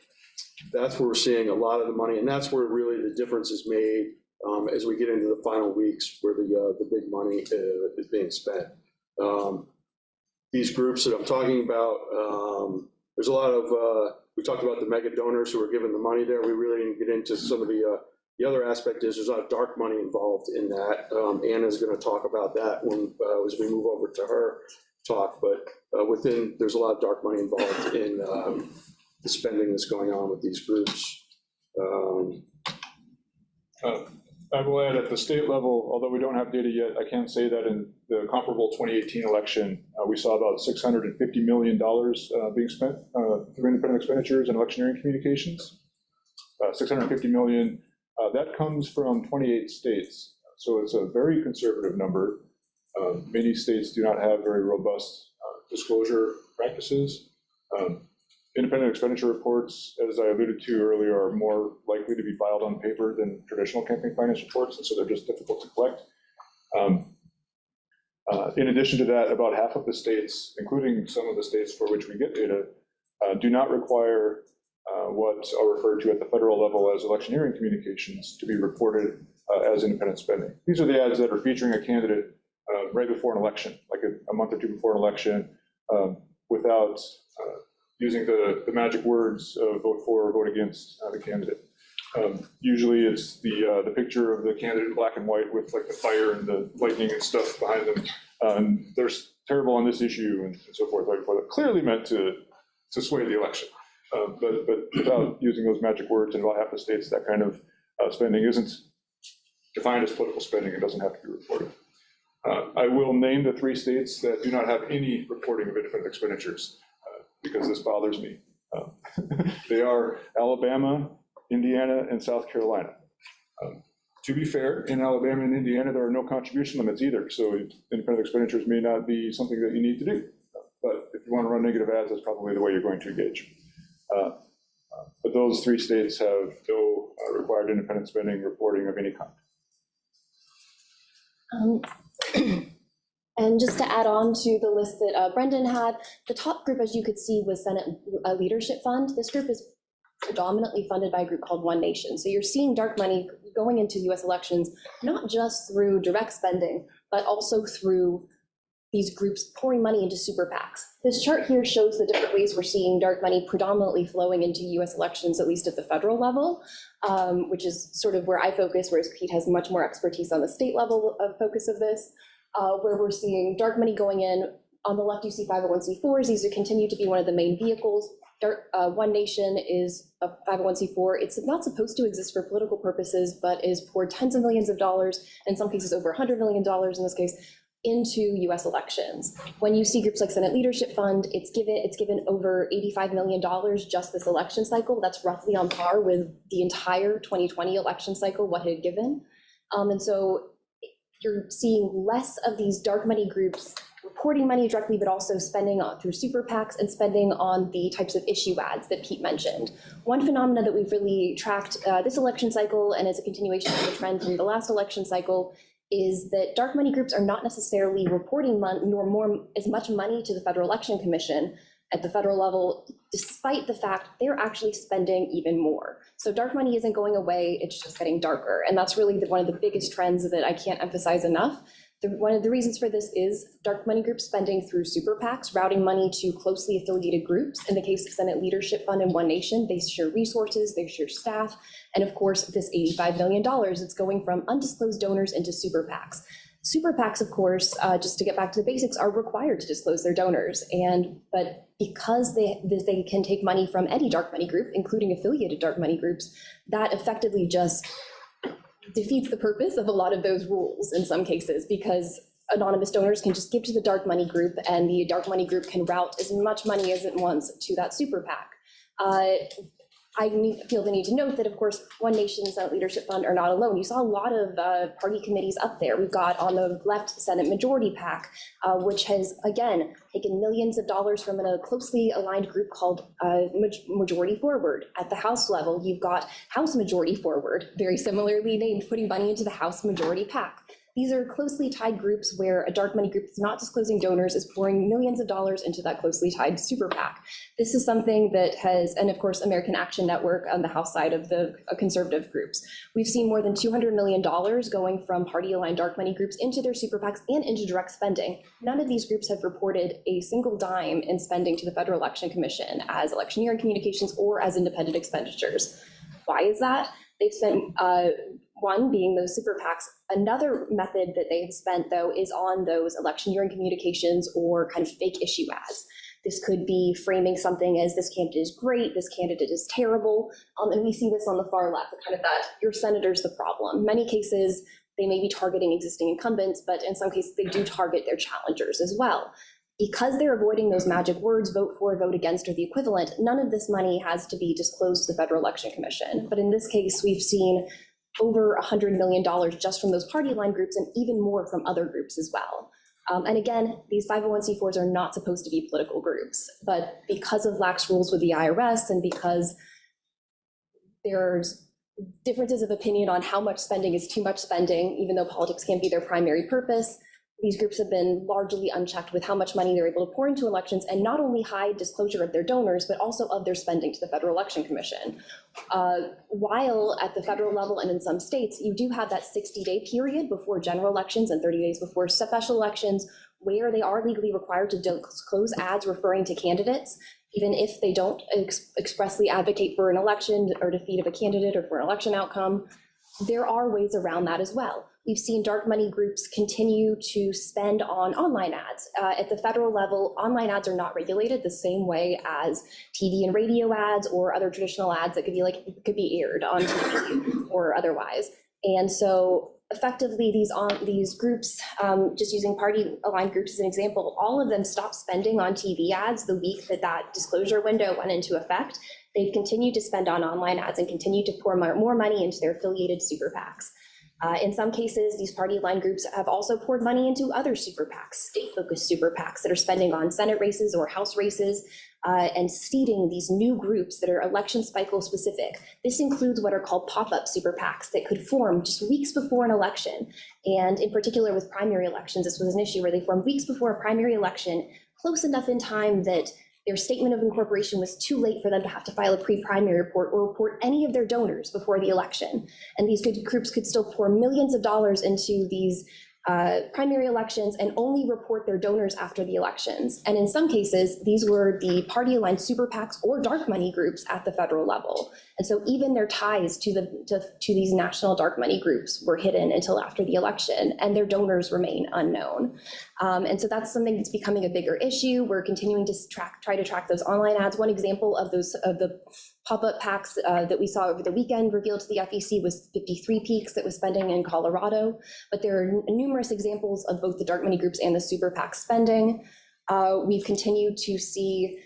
that's where we're seeing a lot of the money, and that's where really the difference is made as we get into the final weeks where the big money is being spent. These groups that I'm talking about, there's a lot of, we talked about the mega donors who are given the money there. We really didn't get into some of the other aspect is there's a lot of dark money involved in that. Anna's going to talk about that when as we move over to her talk, but there's a lot of dark money involved in the spending that's going on with these groups.
I will add at the state level, although we don't have data yet, I can say that in the comparable 2018 election, we saw about $650 million being spent through independent expenditures and electioneering communications. 650 million, that comes from 28 states. So it's a very conservative number. Many states do not have very robust disclosure practices. Independent expenditure reports, as I alluded to earlier, are more likely to be filed on paper than traditional campaign finance reports, and so they're just difficult to collect. In addition to that, about half of the states, including some of the states for which we get data, do not require what are referred to at the federal level as electioneering communications to be reported as independent spending. These are the ads that are featuring a candidate right before an election, like a month or two before an election, without using the magic words of vote for or vote against the candidate. Usually it's the picture of the candidate in black and white with like the fire and the lightning and stuff behind them. They're terrible on this issue and so forth. Like, clearly meant to sway the election. But without using those magic words in about half the states, that kind of spending isn't defined as political spending. It doesn't have to be reported. I will name the 3 states that do not have any reporting of independent expenditures because this bothers me. They are Alabama, Indiana, and South Carolina. To be fair, in Alabama and Indiana, there are no contribution limits either, so independent expenditures may not be something that you need to do. But if you want to run negative ads, that's probably the way you're going to engage. But those 3 states have no required independent spending reporting of any kind.
And just to add on to the list that Brendan had, the top group, as you could see, was Senate Leadership Fund. This group is predominantly funded by a group called One Nation. So you're seeing dark money going into US elections, not just through direct spending, but also through these groups pouring money into super PACs. This chart here shows the different ways we're seeing dark money predominantly flowing into US elections, at least at the federal level, which is sort of where I focus, whereas Pete has much more expertise on the state level of focus of this, where we're seeing dark money going in. On the left, you see 501c4s. These continue to be one of the main vehicles. One Nation is a 501c4. It's not supposed to exist for political purposes, but is poured tens of millions of dollars, in some cases over $100 million in this case, into US elections. When you see groups like Senate Leadership Fund, it's given over $85 million just this election cycle. That's roughly on par with the entire 2020 election cycle, what it had given. And so you're seeing less of these dark money groups reporting money directly, but also spending through super PACs and spending on the types of issue ads that Pete mentioned. One phenomena that we've really tracked this election cycle, and as a continuation of the trend from the last election cycle, is that dark money groups are not necessarily reporting as much money to the Federal Election Commission at the federal level, despite the fact they're actually spending even more. So dark money isn't going away, it's just getting darker. And that's really one of the biggest trends that I can't emphasize enough, One of the reasons for this is dark money group spending through super PACs, routing money to closely affiliated groups. In the case of Senate Leadership Fund and One Nation, they share resources, they share staff, and of course, this $85 million, it's going from undisclosed donors into super PACs. Super PACs, of course, just to get back to the basics, are required to disclose their donors. But because they can take money from any dark money group, including affiliated dark money groups, that effectively just defeats the purpose of a lot of those rules in some cases, because anonymous donors can just give to the dark money group, and the dark money group can route as much money as it wants to that super PAC. I feel the need to note that, of course, One Nation Senate Leadership Fund are not alone. You saw a lot of party committees up there. We've got on the left Senate Majority PAC, which has, again, taken millions of dollars from a closely aligned group called Majority Forward. At the House level, you've got House Majority Forward, very similarly named, putting money into the House Majority PAC. These are closely tied groups where a dark money group that's not disclosing donors is pouring millions of dollars into that closely tied super PAC. This is something that has, and of course, American Action Network on the House side of the conservative groups. We've seen more than $200 million going from party-aligned dark money groups into their super PACs and into direct spending. None of these groups have reported a single dime in spending to the Federal Election Commission as electioneering communications or as independent expenditures. Why is that? They've spent one being those super PACs. Another method that they have spent, though, is on those electioneering communications or kind of fake issue ads. This could be framing something as this candidate is great, this candidate is terrible. And we see this on the far left, kind of that your senator's the problem. In many cases, they may be targeting existing incumbents, but in some cases, they do target their challengers as well. Because they're avoiding those magic words, vote for, vote against, or the equivalent, none of this money has to be disclosed to the Federal Election Commission. But in this case, we've seen over $100 million just from those party line groups and even more from other groups as well. And again, these 501c4s are not supposed to be political groups, but because of lax rules with the IRS and because there's differences of opinion on how much spending is too much spending, even though politics can't be their primary purpose, these groups have been largely unchecked with how much money they're able to pour into elections and not only hide disclosure of their donors, but also of their spending to the Federal Election Commission. While at the federal level and in some states, you do have that 60-day period before general elections and 30 days before special elections, where they are legally required to disclose ads referring to candidates, even if they don't expressly advocate for an election or defeat of a candidate or for an election outcome. There are ways around that as well. We've seen dark money groups continue to spend on online ads. At the federal level, online ads are not regulated the same way as TV and radio ads or other traditional ads that could be aired on TV or otherwise. And so effectively these groups, just using party aligned groups as an example, all of them stopped spending on TV ads the week that disclosure window went into effect. They've continued to spend on online ads and continue to pour more money into their affiliated super PACs. In some cases, these party-aligned groups have also poured money into other super PACs, state-focused super PACs that are spending on Senate races or House races and seeding these new groups that are election cycle specific. This includes what are called pop-up super PACs that could form just weeks before an election. And in particular with primary elections, this was an issue where they formed weeks before a primary election, close enough in time that their statement of incorporation was too late for them to have to file a pre-primary report or report any of their donors before the election. And these groups could still pour millions of dollars into these primary elections and only report their donors after the elections. And in some cases, these were the party-aligned super PACs or dark money groups at the federal level. And so even their ties to these national dark money groups were hidden until after the election, and their donors remain unknown. And so that's something that's becoming a bigger issue. We're continuing to try to track those online ads. One example of the pop-up PACs that we saw over the weekend revealed to the FEC was 53 Peaks that was spending in Colorado. But there are numerous examples of both the dark money groups and the super PAC spending. We've continued to see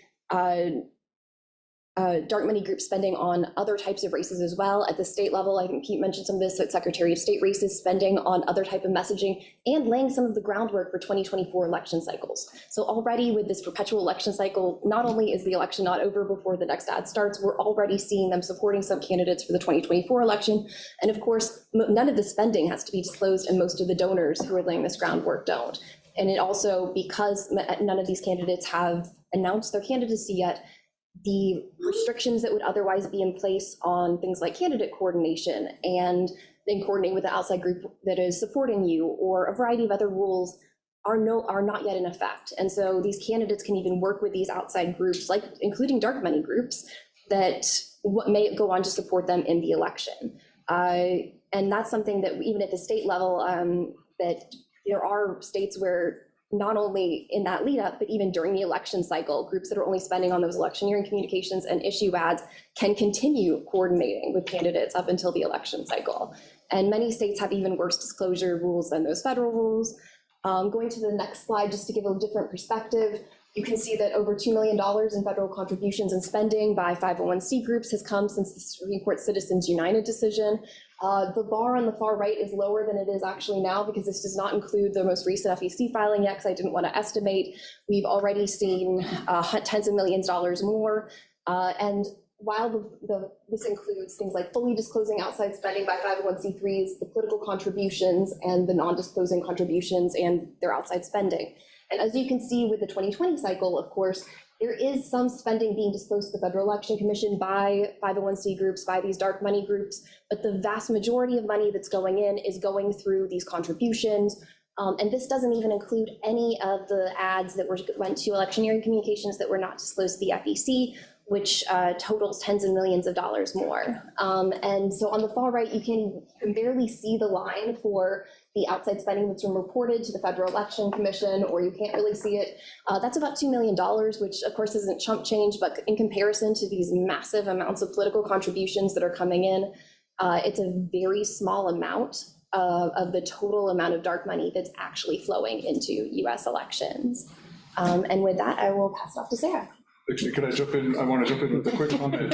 dark money group spending on other types of races as well. At the state level, I think Pete mentioned some of this, at Secretary of State races, spending on other type of messaging and laying some of the groundwork for 2024 election cycles. So already with this perpetual election cycle, not only is the election not over before the next ad starts, we're already seeing them supporting some candidates for the 2024 election. And of course, none of the spending has to be disclosed, and most of the donors who are laying this groundwork don't. And it also, because none of these candidates have announced their candidacy yet, the restrictions that would otherwise be in place on things like candidate coordination and then coordinate with the outside group that is supporting you, or a variety of other rules are not yet in effect. And so these candidates can even work with these outside groups, like including dark money groups, that may go on to support them in the election. And that's something that even at the state level, that there are states where not only in that lead up, but even during the election cycle, groups that are only spending on those electioneering communications and issue ads can continue coordinating with candidates up until the election cycle. And many states have even worse disclosure rules than those federal rules. Going to the next slide, just to give a different perspective, you can see that over $2 million in federal contributions and spending by 501c groups has come since the Supreme Court Citizens United decision. The bar on the far right is lower than it is actually now, because this does not include the most recent FEC filing yet, because I didn't want to estimate. We've already seen tens of millions of dollars more. And while this includes things like fully disclosing outside spending by 501c3s, the political contributions and the non-disclosing contributions and their outside spending. And as you can see with the 2020 cycle, of course, there is some spending being disclosed to the Federal Election Commission by 501c groups, by these dark money groups, but the vast majority of money that's going in is going through these contributions. And this doesn't even include any of the ads that went to electioneering communications that were not disclosed to the FEC, which totals tens of millions of dollars more. And so on the far right, you can barely see the line for the outside spending that's been reported to the Federal Election Commission, or you can't really see it. That's about $2 million, which of course isn't chump change, but in comparison to these massive amounts of political contributions that are coming in, it's a very small amount of the total amount of dark money that's actually flowing into US elections. And with that, I will pass it off to Sarah.
Actually, could I jump in? I want to jump in with a quick comment.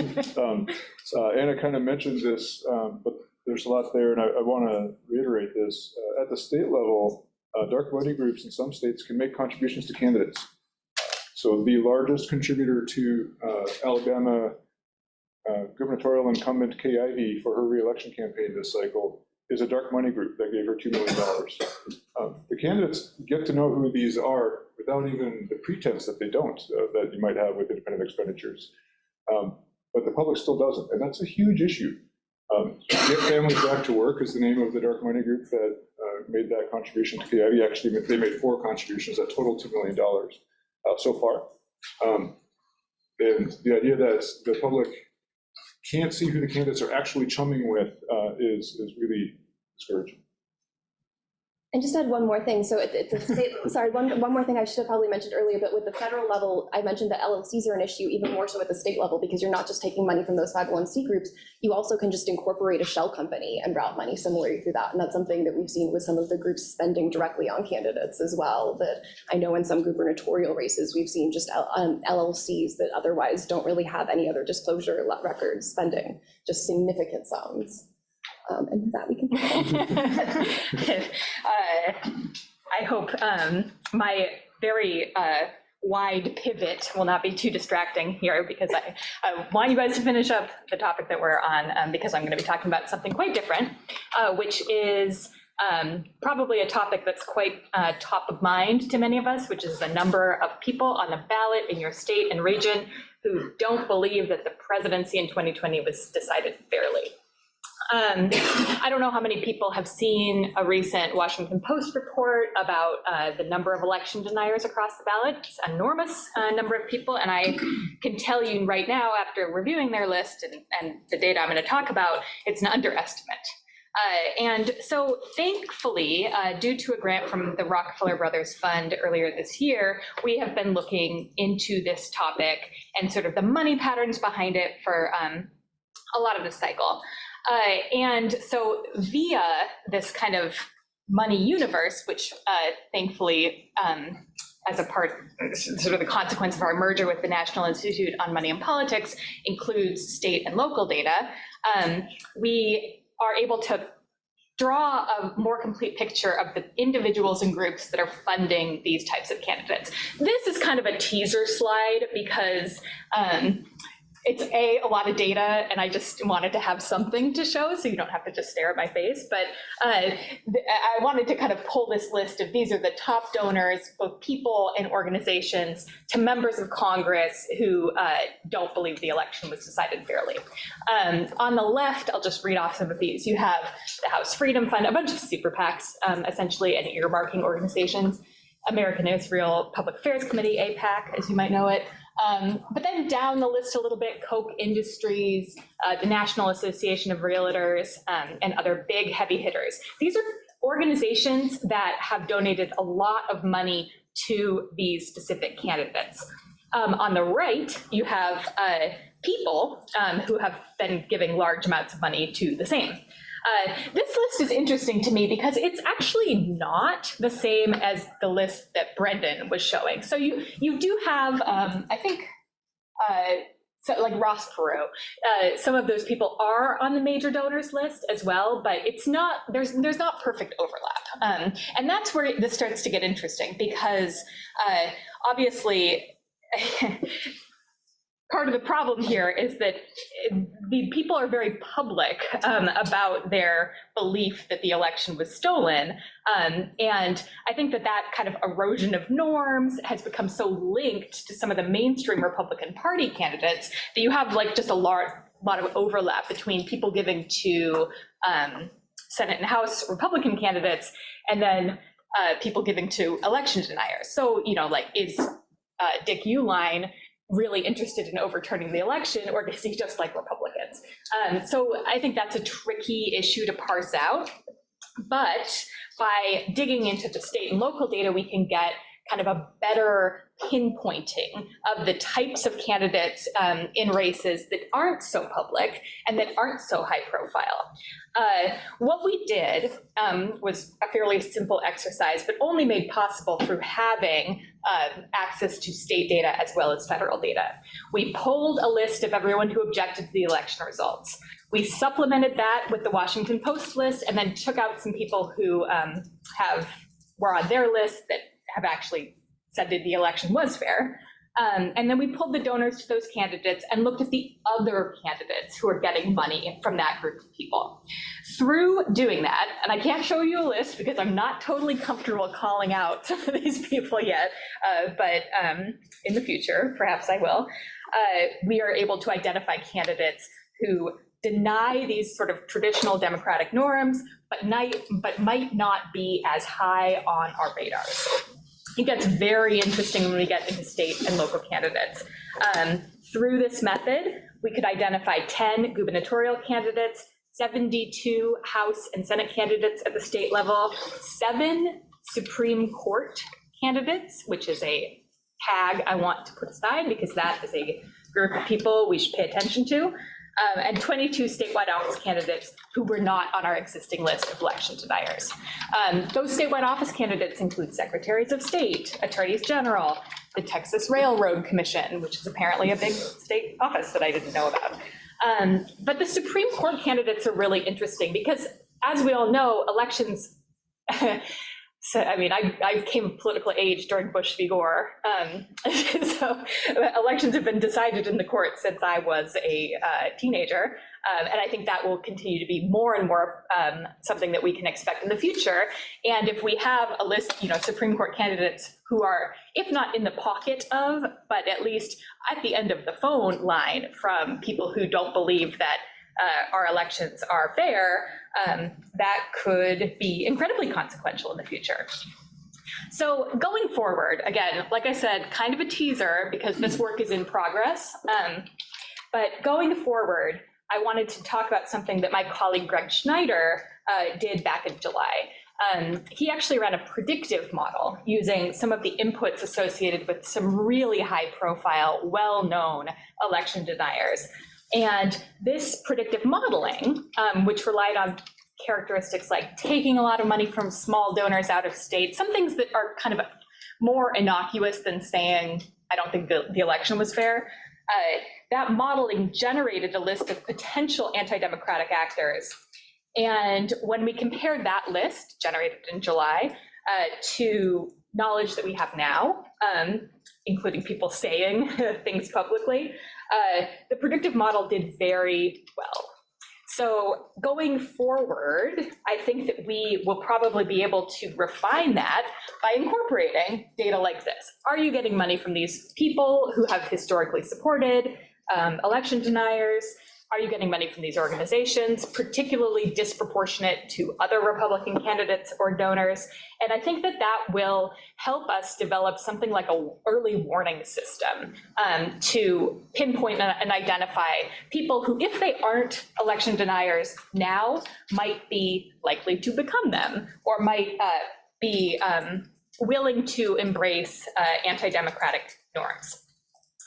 Anna kind of mentioned this, but there's a lot there, and I want to reiterate this. At the state level, dark money groups in some states can make contributions to candidates. So the largest contributor to Alabama gubernatorial incumbent Kay Ivey for her re-election campaign this cycle is a dark money group that gave her $2 million. The candidates get to know who these are without even the pretense that they don't, that you might have with independent expenditures. But the public still doesn't, and that's a huge issue. Get Families Back to Work is the name of the dark money group that made that contribution to Kay Ivey. Actually, they made 4 contributions that total $2 million so far. And the idea that the public can't see who the candidates are actually chumming with is really discouraging.
And just add one more thing. So it's a state, sorry, one more thing I should have probably mentioned earlier, but with the federal level, I mentioned that LLCs are an issue even more so at the state level, because you're not just taking money from those 501c groups, you also can just incorporate a shell company and route money similarly through that. And that's something that we've seen with some of the groups spending directly on candidates as well, that I know in some gubernatorial races, we've seen just LLCs that otherwise don't really have any other disclosure records spending just significant sums. And with that, we can.
I hope my very wide pivot will not be too distracting here, because I want you guys to finish up the topic that we're on, because I'm going to be talking about something quite different, which is probably a topic that's quite top of mind to many of us, which is the number of people on the ballot in your state and region who don't believe that the presidency in 2020 was decided fairly. I don't know how many people have seen a recent Washington Post report about the number of election deniers across the ballot. It's an enormous number of people, and I can tell you right now, after reviewing their list and the data I'm going to talk about, it's an underestimate. And so thankfully, due to a grant from the Rockefeller Brothers Fund earlier this year, we have been looking into this topic and sort of the money patterns behind it for a lot of this cycle. And so via this kind of money universe, which thankfully, as a part, sort of the consequence of our merger with the National Institute on Money and Politics, includes state and local data, we are able to draw a more complete picture of the individuals and groups that are funding these types of candidates. This is kind of a teaser slide because it's a lot of data, and I just wanted to have something to show so you don't have to just stare at my face. But I wanted to kind of pull this list of these are the top donors, both people and organizations, to members of Congress who don't believe the election was decided fairly. On the left, I'll just read off some of these. You have the House Freedom Fund, a bunch of super PACs, essentially, and earmarking organizations. American Israel Public Affairs Committee, APAC, as you might know it. But then down the list a little bit, Koch Industries, the National Association of Realtors, and other big heavy hitters. These are organizations that have donated a lot of money to these specific candidates. On the right, you have people who have been giving large amounts of money to the same. This list is interesting to me because it's actually not the same as the list that Brendan was showing. So you do have, I think, so like Ross Perot, some of those people are on the major donors list as well, but it's not, there's not perfect overlap. And that's where this starts to get interesting because obviously, part of the problem here is that the people are very public about their belief that the election was stolen. And I think that kind of erosion of norms has become so linked to some of the mainstream Republican Party candidates that you have like just a lot of overlap between people giving to Senate and House Republican candidates and then people giving to election deniers. So, like, is Dick Uihlein really interested in overturning the election, or does he just like Republicans? So I think that's a tricky issue to parse out. But by digging into the state and local data, we can get kind of a better pinpointing of the types of candidates in races that aren't so public and that aren't so high profile. What we did was a fairly simple exercise, but only made possible through having access to state data as well as federal data. We pulled a list of everyone who objected to the election results. We supplemented that with the Washington Post list and then took out some people who were on their list that have actually said that the election was fair. And then we pulled the donors to those candidates and looked at the other candidates who are getting money from that group of people. Through doing that, and I can't show you a list because I'm not totally comfortable calling out some of these people yet, but in the future, perhaps I will, we are able to identify candidates who deny these sort of traditional democratic norms, but might not be as high on our radars. It gets very interesting when we get into state and local candidates. Through this method, we could identify 10 gubernatorial candidates, 72 House and Senate candidates at the state level, 7 Supreme Court candidates, which is a tag I want to put aside because that is a group of people we should pay attention to. And 22 statewide office candidates who were not on our existing list of election deniers. Those statewide office candidates include secretaries of state, attorneys general, the Texas Railroad Commission, which is apparently a big state office that I didn't know about. But the Supreme Court candidates are really interesting because, as we all know, elections, so, I mean, I came of political age during Bush v. Gore, so elections have been decided in the court since I was a teenager, and I think that will continue to be more and more something that we can expect in the future. And if we have a list, Supreme Court candidates who are, if not in the pocket of, but at least at the end of the phone line from people who don't believe that our elections are fair, that could be incredibly consequential in the future. So going forward, again, like I said, kind of a teaser because this work is in progress, but going forward, I wanted to talk about something that my colleague Greg Schneider did back in July. He actually ran a predictive model using some of the inputs associated with some really high profile, well-known election deniers. And this predictive modeling, which relied on characteristics like taking a lot of money from small donors out of state, some things that are kind of more innocuous than saying, I don't think the election was fair, that modeling generated a list of potential anti-democratic actors. And when we compared that list, generated in July, to knowledge that we have now, including people saying things publicly, the predictive model did very well. So going forward, I think that we will probably be able to refine that by incorporating data like this. Are you getting money from these people who have historically supported election deniers? Are you getting money from these organizations, particularly disproportionate to other Republican candidates or donors? And I think that that will help us develop something like an early warning system to pinpoint and identify people who, if they aren't election deniers now, might be likely to become them, or might be willing to embrace anti-democratic norms.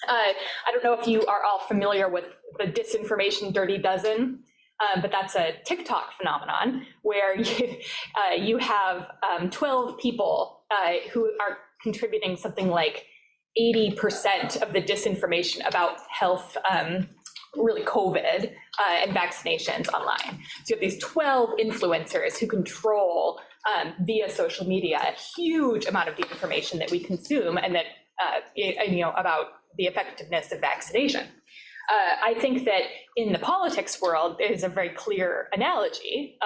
I don't know if you are all familiar with the disinformation dirty dozen, but that's a TikTok phenomenon where you have 12 people who are contributing something like 80% of the disinformation about health, really COVID and vaccinations online. So you have these 12 influencers who control via social media a huge amount of the information that we consume and that about the effectiveness of vaccination. I think that in the politics world, there's a very clear analogy,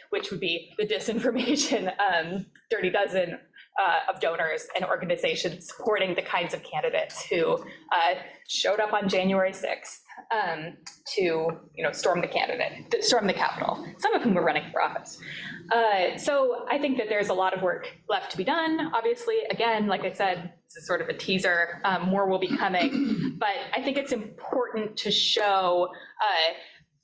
which would be the disinformation dirty dozen of donors and organizations supporting the kinds of candidates who showed up on January 6th to storm the Capitol, some of whom were running for office. So I think that there's a lot of work left to be done. Obviously, again, like I said, this is sort of a teaser, more will be coming, but I think it's important to show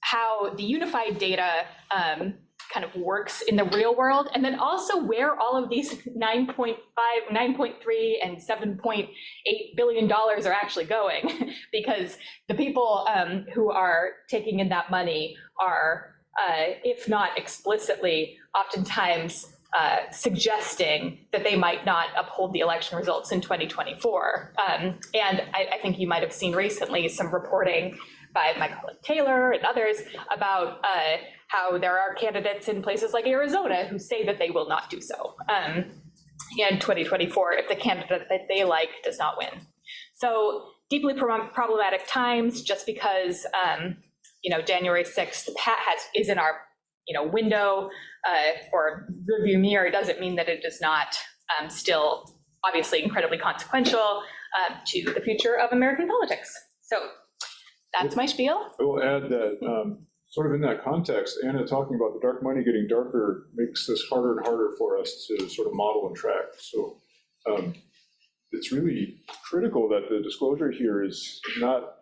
how the unified data kind of works in the real world, and then also where all of these 9.5, 9.3, and $7.8 billion are actually going, because the people who are taking in that money are, if not explicitly, oftentimes suggesting that they might not uphold the election results in 2024. And I think you might have seen recently some reporting by my colleague Taylor and others about how there are candidates in places like Arizona who say that they will not do so in 2024 if the candidate that they like does not win. So deeply problematic times, just because January 6th is in our window or review mirror doesn't mean that it is not still obviously incredibly consequential to the future of American politics. So that's my spiel.
I will add that sort of in that context, Anna talking about the dark money getting darker makes this harder and harder for us to sort of model and track. So it's really critical that the disclosure here is not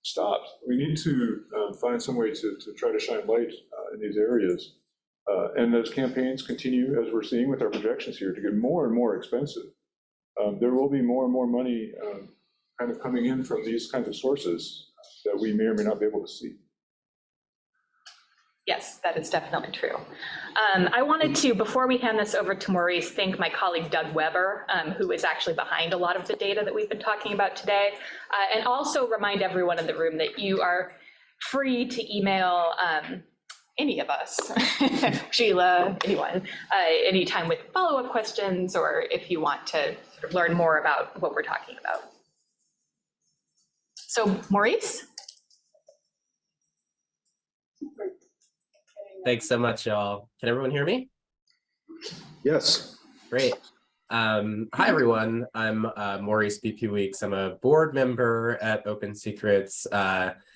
stopped. We need to find some way to try to shine light in these areas. And as campaigns continue, as we're seeing with our projections here, to get more and more expensive, there will be more and more money kind of coming in from these kinds of sources that we may or may not be able to see.
Yes, that is definitely true. I wanted to, before we hand this over to Maurice, thank my colleague Doug Weber, who is actually behind a lot of the data that we've been talking about today, and also remind everyone in the room that you are free to email any of us, Sheila, anyone, anytime with follow-up questions, or if you want to sort of learn more about what we're talking about. So Maurice?
Thanks so much, y'all. Can everyone hear me?
Yes.
Great. Hi, everyone. I'm Maurice BP Weeks. I'm a board member at OpenSecrets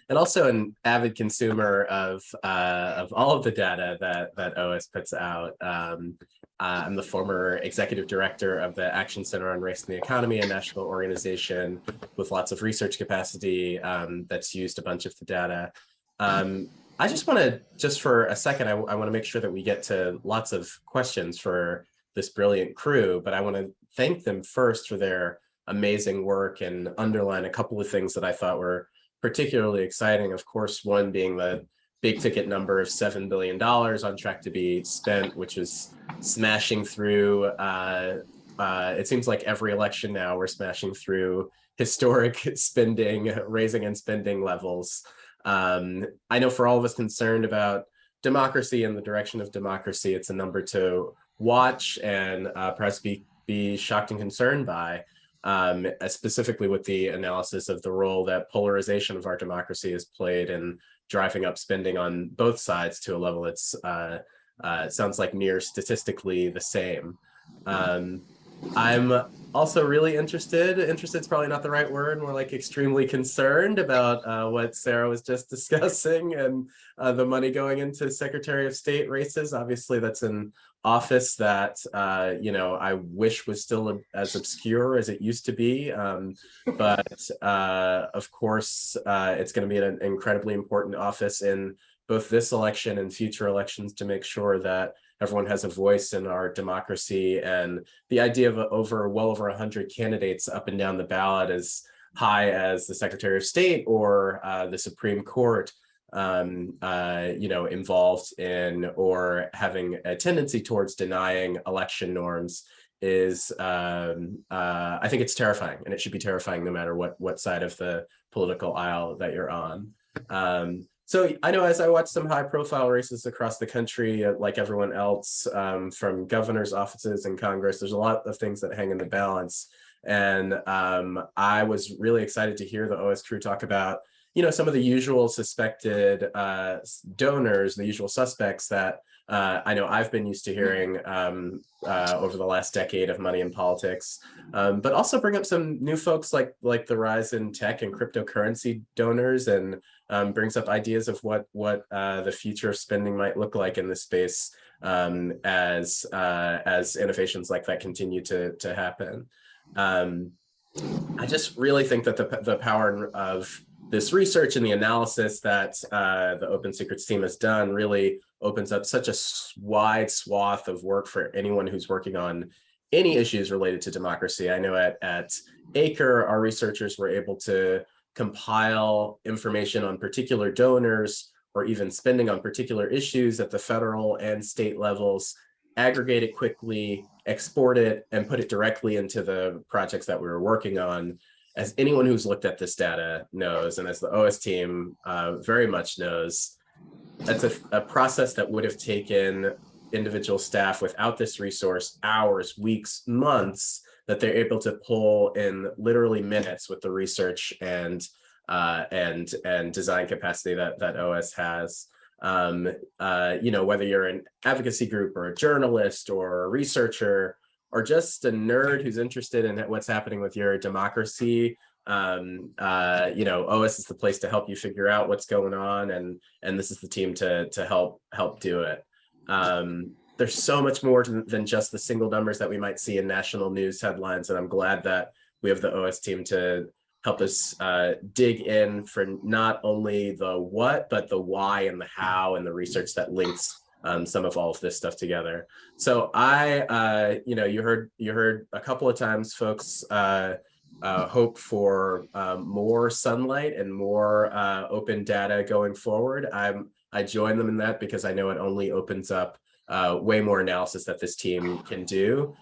and also an avid consumer of all of the data that OS puts out. I'm the former executive director of the Action Center on Race and the Economy, a national organization with lots of research capacity that's used a bunch of the data. I just want to, for a second, I want to make sure that we get to lots of questions for this brilliant crew, but I want to thank them first for their amazing work and underline a couple of things that I thought were particularly exciting. Of course, one being the big ticket number of $7 billion on track to be spent, which is smashing through, it seems like every election now we're smashing through historic spending, raising and spending levels. I know for all of us concerned about democracy and the direction of democracy, it's a number to watch and perhaps be be shocked and concerned by, specifically with the analysis of the role that polarization of our democracy has played in driving up spending on both sides to a level that's sounds like near statistically the same. I'm also really interested's probably not the right word, more like extremely concerned about what Sarah was just discussing and the money going into Secretary of State races. Obviously, that's an office that, I wish was still as obscure as it used to be. But of course, it's going to be an incredibly important office in both this election and future elections to make sure that everyone has a voice in our democracy. And the idea of well over 100 candidates up and down the ballot, as high as the Secretary of State or the Supreme Court, involved in or having a tendency towards denying election norms is, I think it's terrifying, and it should be terrifying no matter what side of the political aisle that you're on. So I know as I watch some high profile races across the country, like everyone else, from governor's offices and Congress, there's a lot of things that hang in the balance. And I was really excited to hear the OS crew talk about, some of the usual suspected donors, the usual suspects that I know I've been used to hearing over the last decade of money in politics, but also bring up some new folks like the rise in tech and cryptocurrency donors, and brings up ideas of what the future of spending might look like in this space as innovations like that continue to happen. I just really think that the power of this research and the analysis that the OpenSecrets team has done really opens up such a wide swath of work for anyone who's working on any issues related to democracy. I know at ACRE, our researchers were able to compile information on particular donors or even spending on particular issues at the federal and state levels, aggregate it quickly, export it, and put it directly into the projects that we were working on. As anyone who's looked at this data knows, and as the OS team very much knows, that's a process that would have taken individual staff without this resource hours, weeks, months, that they're able to pull in literally minutes with the research and design capacity that OS has. Whether you're an advocacy group or a journalist or a researcher or just a nerd who's interested in what's happening with your democracy, OS is the place to help you figure out what's going on, and this is the team to help do it. There's so much more than just the single numbers that we might see in national news headlines, and I'm glad that we have the OS team to help us dig in for not only the what, but the why and the how, and the research that links some of all of this stuff together. So you heard a couple of times folks hope for more sunlight and more open data going forward. I join them in that because I know it only opens up way more analysis that this team can do.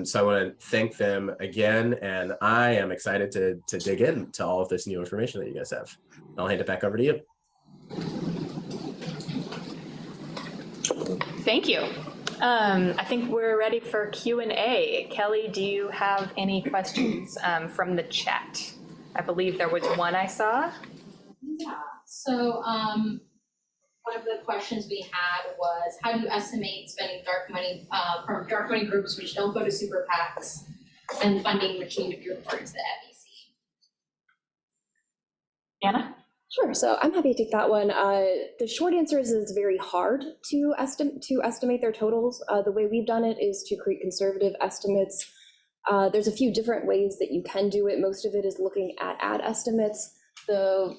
So I want to thank them again, and I am excited to dig into all of this new information that you guys have. I'll hand it back over to you.
Thank you. I think we're ready for Q&A. Kelly, do you have any questions from the chat? I believe there was one I saw.
Yeah, so one of the questions we had was, how do you estimate spending dark money from dark money groups which don't go to super PACs and funding which need to be reported to the FEC?
Anna?
Sure, so I'm happy to take that one. The short answer is it's very hard to estimate their totals. The way we've done it is to create conservative estimates. There's a few different ways that you can do it. Most of it is looking at ad estimates. The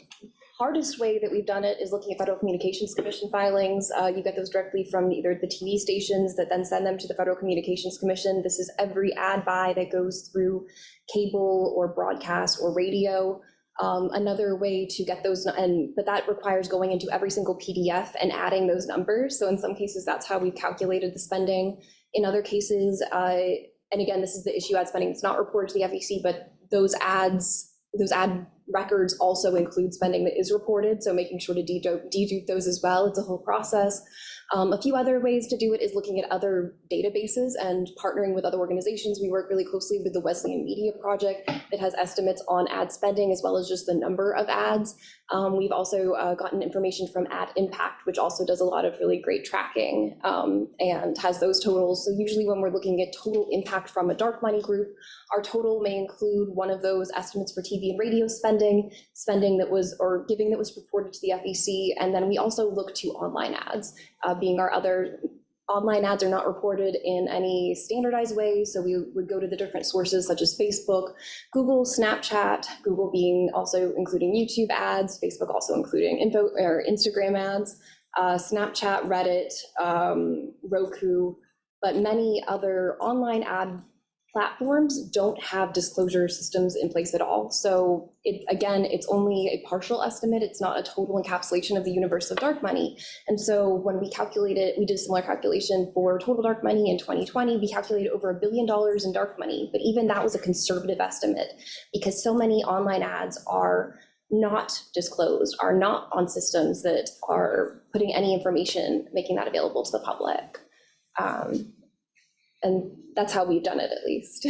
hardest way that we've done it is looking at Federal Communications Commission filings. You get those directly from either the TV stations that then send them to the Federal Communications Commission. This is every ad buy that goes through cable or broadcast or radio. Another way to get those, but that requires going into every single PDF and adding those numbers. So in some cases, that's how we've calculated the spending. In other cases, and again, this is the issue ad spending that's not reported to the FEC, but those ad records also include spending that is reported. So making sure to dedupe those as well. It's a whole process. A few other ways to do it is looking at other databases and partnering with other organizations. We work really closely with the Wesleyan Media Project that has estimates on ad spending as well as just the number of ads. We've also gotten information from Ad Impact, which also does a lot of really great tracking and has those totals. So usually when we're looking at total impact from a dark money group, our total may include one of those estimates for TV and radio spending that was, or giving that was reported to the FEC. And then we also look to online ads, being our other. Online ads are not reported in any standardized way, so we would go to the different sources such as Facebook, Google, Snapchat, Google being also including YouTube ads, Facebook also including Instagram ads, Snapchat, Reddit, Roku, but many other online ad platforms don't have disclosure systems in place at all. So again, it's only a partial estimate. It's not a total encapsulation of the universe of dark money. And so when we calculated, we did a similar calculation for total dark money in 2020, we calculated over $1 billion in dark money, but even that was a conservative estimate because so many online ads are not disclosed, are not on systems that are putting any information, making that available to the public. And that's how we've done it, at least.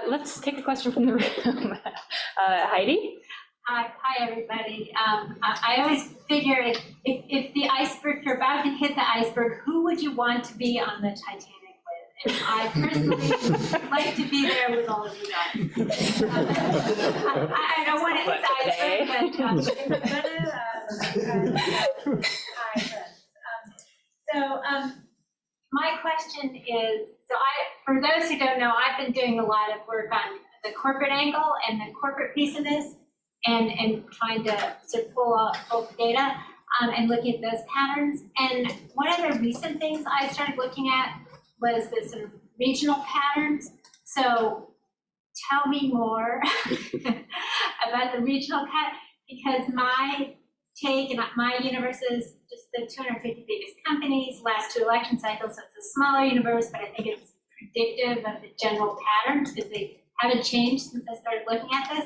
Let's take a question from the room. Heidi?
Hi, everybody. I always figure if the iceberg, you're about to hit the iceberg, who would you want to be on the Titanic with? And I personally like to be there with all of you guys. I don't want to hit the iceberg, but So my question is, for those who don't know, I've been doing a lot of work on the corporate angle and the corporate piece of this and trying to sort of pull out both data and looking at those patterns. And one of the recent things I started looking at was the sort of regional patterns. So tell me more about the regional pattern, because my take and my universe is just the 250 biggest companies, last 2 election cycles, so it's a smaller universe, but I think it's predictive of the general patterns because they haven't changed since I started looking at this.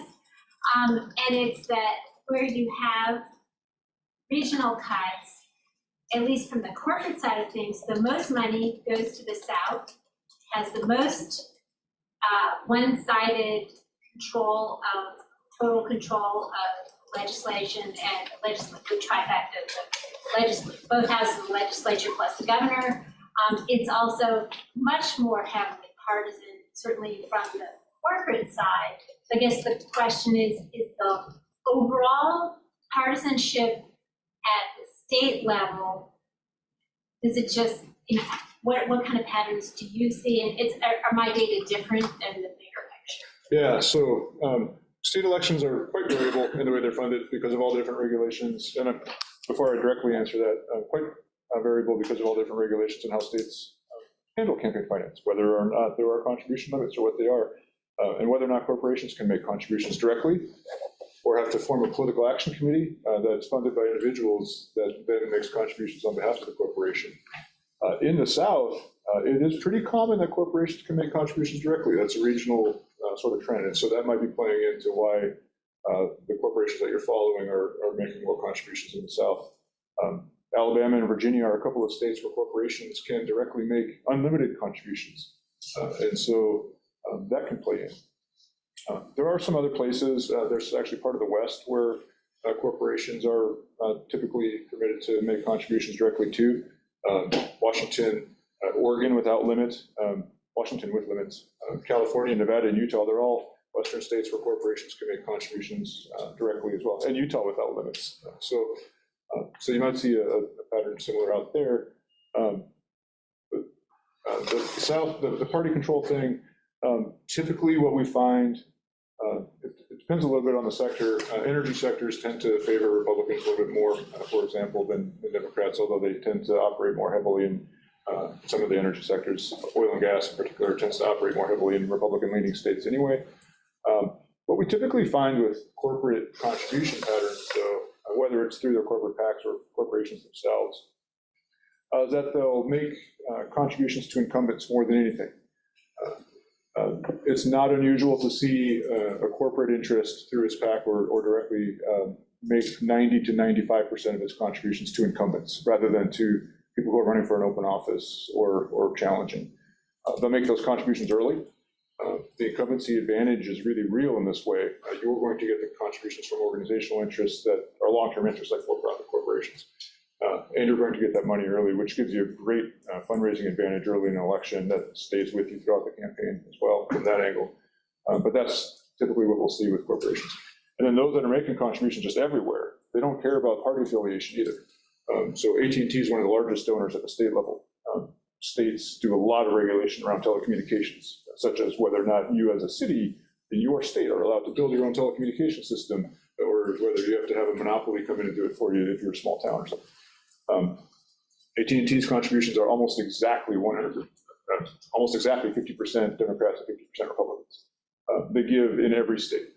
And it's that where you have regional cuts, at least from the corporate side of things, the most money goes to the South, has the most one-sided control of, total control of legislation and the trifecta of both houses of the legislature plus the governor. It's also much more heavily partisan, certainly from the corporate side. So I guess the question is the overall partisanship at the state level, is it just, what kind of patterns do you see? And are my data different than the bigger picture?
Yeah, so state elections are quite variable in the way they're funded because of all the different regulations. And before I directly answer that, quite variable because of all different regulations and how states handle campaign finance, whether or not there are contribution limits or what they are, and whether or not corporations can make contributions directly or have to form a political action committee that's funded by individuals that then makes contributions on behalf of the corporation. In the South, it is pretty common that corporations can make contributions directly. That's a regional sort of trend. And so that might be playing into why the corporations that you're following are making more contributions in the South. Alabama and Virginia are a couple of states where corporations can directly make unlimited contributions. And so that can play in. There are some other places, there's actually part of the West where corporations are typically permitted to make contributions directly to. Washington, Oregon without limit, Washington with limits, California, Nevada, and Utah, they're all Western states where corporations can make contributions directly as well, and Utah without limits. So you might see a pattern similar out there. The South, the party control thing, typically what we find, it depends a little bit on the sector. Energy sectors tend to favor Republicans a little bit more, for example, than Democrats, although they tend to operate more heavily in some of the energy sectors. Oil and gas in particular tends to operate more heavily in Republican-leaning states anyway. What we typically find with corporate contribution patterns, though, whether it's through their corporate PACs or corporations themselves, is that they'll make contributions to incumbents more than anything. It's not unusual to see a corporate interest through its PAC or directly make 90 to 95% of its contributions to incumbents, rather than to people who are running for an open office or challenging. They'll make those contributions early. The incumbency advantage is really real in this way. You're going to get the contributions from organizational interests that are long-term interests like for-profit corporations. And you're going to get that money early, which gives you a great fundraising advantage early in an election that stays with you throughout the campaign as well from that angle. But that's typically what we'll see with corporations. And then those that are making contributions just everywhere, they don't care about party affiliation either. So AT&T is one of the largest donors at the state level. States do a lot of regulation around telecommunications, such as whether or not you as a city in your state are allowed to build your own telecommunication system, or whether you have to have a monopoly come in and do it for you if you're a small town or something. AT&T's contributions are almost exactly 50% Democrats and 50% Republicans. They give in every state.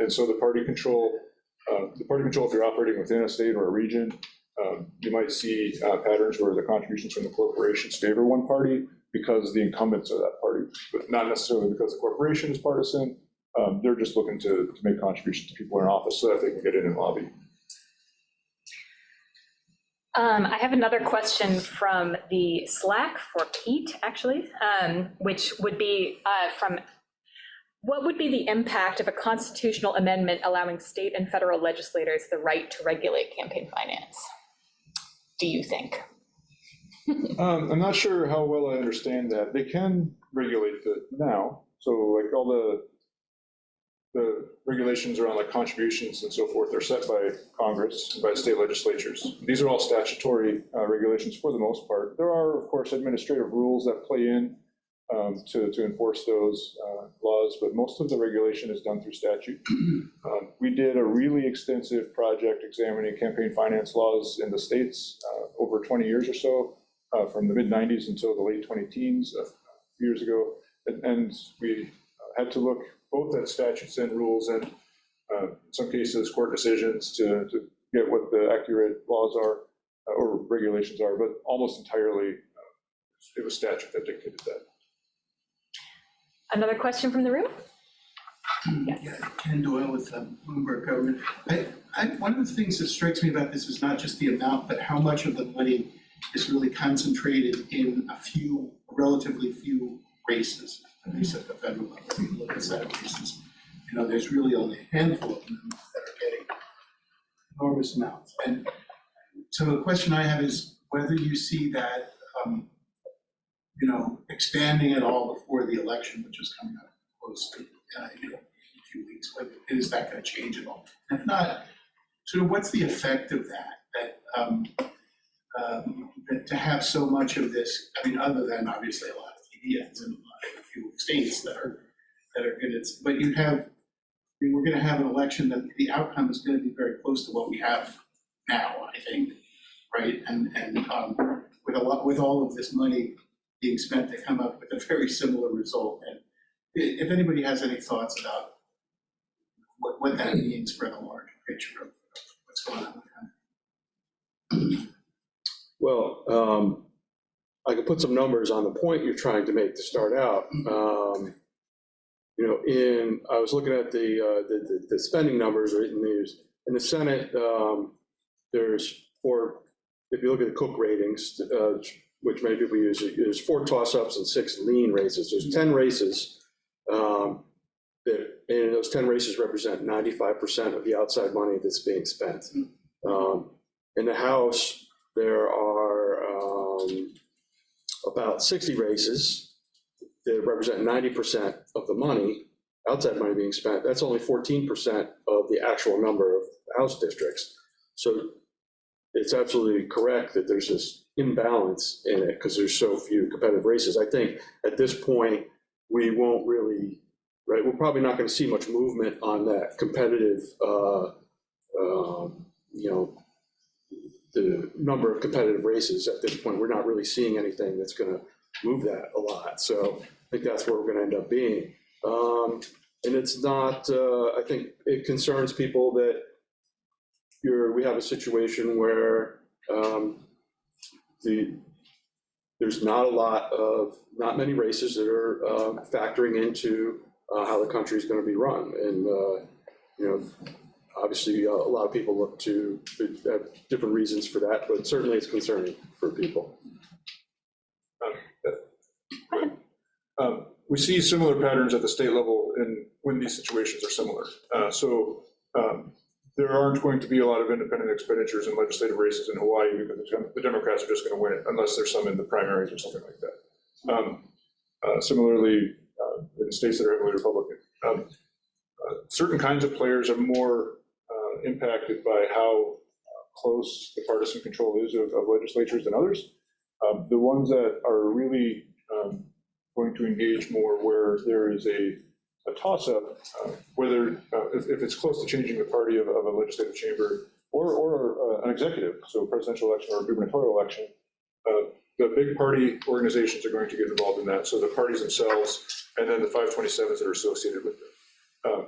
And so the party control, if you're operating within a state or a region, you might see patterns where the contributions from the corporations favor one party because the incumbents are that party, but not necessarily because the corporation is partisan. They're just looking to make contributions to people in office so that they can get in and lobby.
I have another question from the Slack for Pete, actually, which would be what would be the impact of a constitutional amendment allowing state and federal legislators the right to regulate campaign finance? Do you think?
I'm not sure how well I understand that. They can regulate it now. So like all the regulations around like contributions and so forth are set by Congress and by state legislatures. These are all statutory regulations for the most part. There are, of course, administrative rules that play in to enforce those laws, but most of the regulation is done through statute. We did a really extensive project examining campaign finance laws in the states over 20 years or so, from the mid-90s until the late 20-teens a few years ago. And we had to look both at statutes and rules and in some cases court decisions to get what the accurate laws are or regulations are, but almost entirely it was statute that dictated that.
Another question from the room?
Yeah, Ken Doyle with Bloomberg Government. One of the things that strikes me about this is not just the amount, but how much of the money is really concentrated in relatively few races, at least at the federal level. If you look at Senate races, there's really only a handful of them that are getting enormous amounts. And so the question I have is whether you see that expanding at all before the election, which is coming up close to in a few weeks. Is that going to change at all? And if not, sort of what's the effect of that to have so much of this? I mean, other than obviously a lot of TV ads and a few states that are going to, but we're going to have an election that the outcome is going to be very close to what we have now, I think, right? And with all of this money being spent to come up with a very similar result. And if anybody has any thoughts about what that means for the larger picture of what's going on in the country.
Well, I could put some numbers on the point you're trying to make to start out. I was looking at the spending numbers in the Senate. There's if you look at the Cook ratings, which many people use, there's 4 toss-ups and 6 lean races. There's 10 races, and those 10 races represent 95% of the outside money that's being spent. In the House, there are about 60 races that represent 90% of the money, outside money being spent. That's only 14% of the actual number of House districts. So it's absolutely correct that there's this imbalance in it because there's so few competitive races. I think at this point, we won't really, right? We're probably not going to see much movement on that competitive, the number of competitive races at this point. We're not really seeing anything that's going to move that a lot. So I think that's where we're going to end up being. And it's not, I think it concerns people that we have a situation where there's not many races that are factoring into how the country is going to be run. And Obviously, a lot of people look to have different reasons for that, but certainly it's concerning for people.
We see similar patterns at the state level in when these situations are similar. There aren't going to be a lot of independent expenditures in legislative races in Hawaii because the Democrats are just going to win it unless there's some in the primaries or something like that. Similarly, in states that are heavily Republican, certain kinds of players are more impacted by how close the partisan control is of legislatures than others. The ones that are really going to engage more where there is a toss-up, whether if it's close to changing the party of a legislative chamber or an executive, so a presidential election or a gubernatorial election, the big party organizations are going to get involved in that. So the parties themselves, and then the 527s that are associated with them.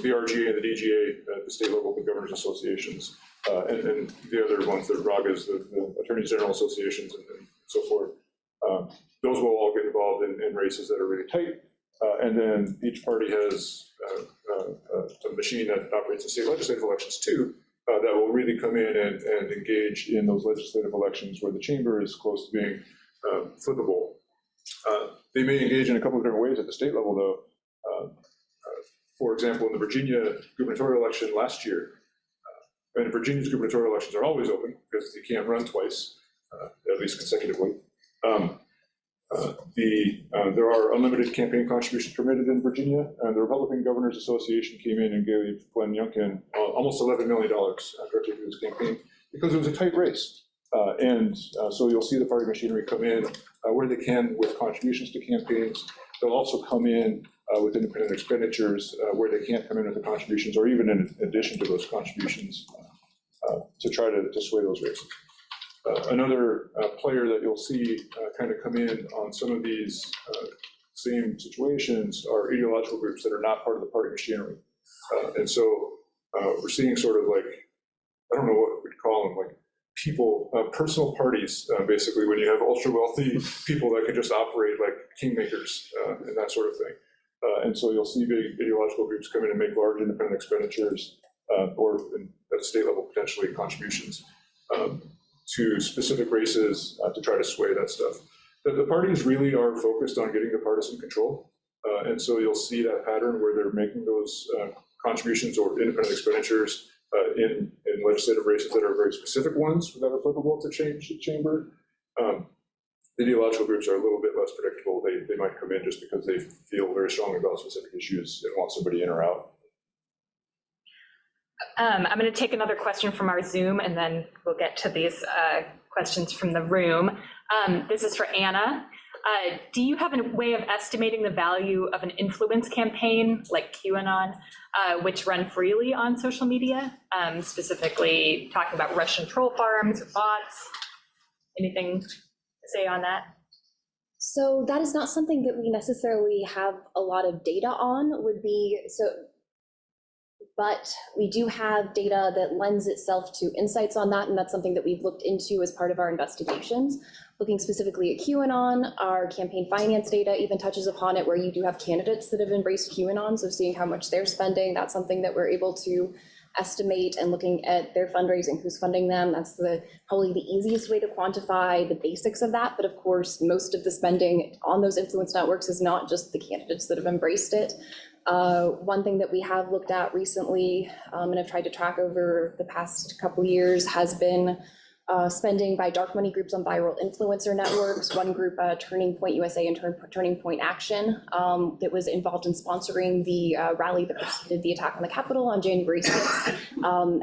The RGA and the DGA at the state level, the governors associations, and the other ones, the RAGAs, the attorneys general associations, and so forth. Those will all get involved in races that are really tight. And then each party has a machine that operates in state legislative elections too, that will really come in and engage in those legislative elections where the chamber is close to being flippable. They may engage in a couple of different ways at the state level, though. For example, in the Virginia gubernatorial election last year, and Virginia's gubernatorial elections are always open because you can't run twice, at least consecutively. There are unlimited campaign contributions permitted in Virginia, and the Republican Governors Association came in and gave Glenn Youngkin almost $11 million directly to his campaign because it was a tight race. So you'll see the party machinery come in where they can with contributions to campaigns. They'll also come in with independent expenditures where they can't come in with the contributions or even in addition to those contributions to try to sway those races. Another player that you'll see kind of come in on some of these same situations are ideological groups that are not part of the party machinery. And so we're seeing sort of like, I don't know what we'd call them, like people, personal parties, basically, when you have ultra wealthy people that can just operate like kingmakers and that sort of thing. And so you'll see big ideological groups come in and make large independent expenditures or at the state level, potentially contributions to specific races to try to sway that stuff. The parties really are focused on getting the partisan control. And so you'll see that pattern where they're making those contributions or independent expenditures in legislative races that are very specific ones that are applicable to change the chamber. The ideological groups are a little bit less predictable. They might come in just because they feel very strongly about specific issues and want somebody in or out.
I'm going to take another question from our Zoom, and then we'll get to these questions from the room. This is for Anna. Do you have a way of estimating the value of an influence campaign like QAnon, which run freely on social media, specifically talking about Russian troll farms or bots? Anything to say on that?
So that is not something that we necessarily have a lot of data on, but we do have data that lends itself to insights on that, and that's something that we've looked into as part of our investigations. Looking specifically at QAnon, our campaign finance data even touches upon it, where you do have candidates that have embraced QAnon, so seeing how much they're spending, that's something that we're able to estimate, and looking at their fundraising, who's funding them, that's probably the easiest way to quantify the basics of that. But of course, most of the spending on those influence networks is not just the candidates that have embraced it. One thing that we have looked at recently, and have tried to track over the past couple years, has been spending by dark money groups on viral influencer networks. One group, Turning Point USA and Turning Point Action, that was involved in sponsoring the rally that preceded the attack on the Capitol on January 6th,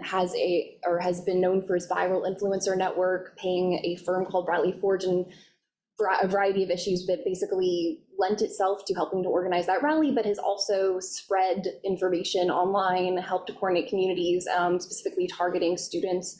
has been known for its viral influencer network, paying a firm called Bradley Forge and a variety of issues that basically lent itself to helping to organize that rally, but has also spread information online, helped to coordinate communities, specifically targeting students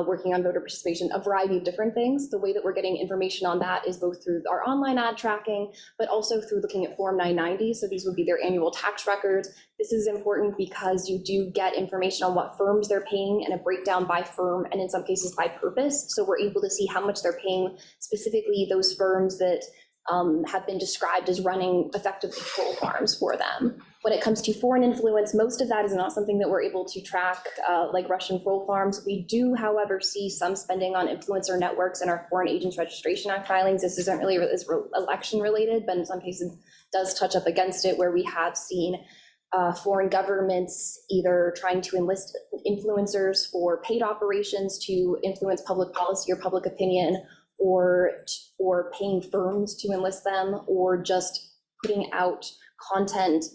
working on voter participation, a variety of different things. The way that we're getting information on that is both through our online ad tracking, but also through looking at Form 990. So these would be their annual tax records. This is important because you do get information on what firms they're paying and a breakdown by firm, and in some cases by purpose. So we're able to see how much they're paying, specifically those firms that have been described as running effectively troll farms for them. When it comes to foreign influence, most of that is not something that we're able to track like Russian troll farms. We do, however, see some spending on influencer networks in our Foreign Agents Registration Act filings. This isn't really election related, but in some cases does touch up against it, where we have seen foreign governments either trying to enlist influencers for paid operations to influence public policy or public opinion, or paying firms to enlist them, or just putting out content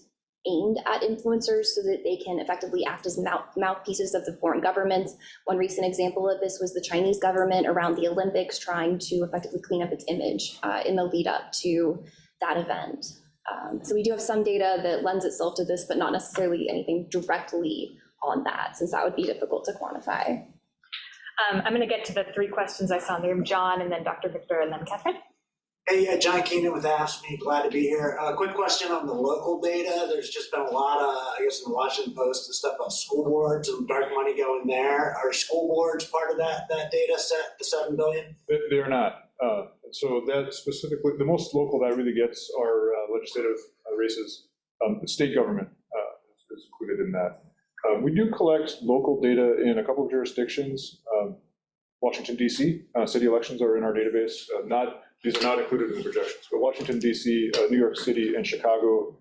aimed at influencers so that they can effectively act as mouthpieces of the foreign governments. One recent example of this was the Chinese government around the Olympics trying to effectively clean up its image in the lead up to that event. So we do have some data that lends itself to this, but not necessarily anything directly on that, since that would be difficult to quantify.
I'm going to get to the 3 questions I saw in the room. John, and then Dr. Victor, and then Catherine.
Hey, John Keenan with AFSCME, glad to be here. Quick question on the local data. There's just been a lot of, I guess, in the Washington Post and stuff about school boards and dark money going there. Are school boards part of that data set, the 7 billion?
They are not. So that specifically, the most local that really gets are legislative races. The state government is included in that. We do collect local data in a couple of jurisdictions. Washington, D.C., city elections are in our database. These are not included in the projections, but Washington, D.C., New York City, and Chicago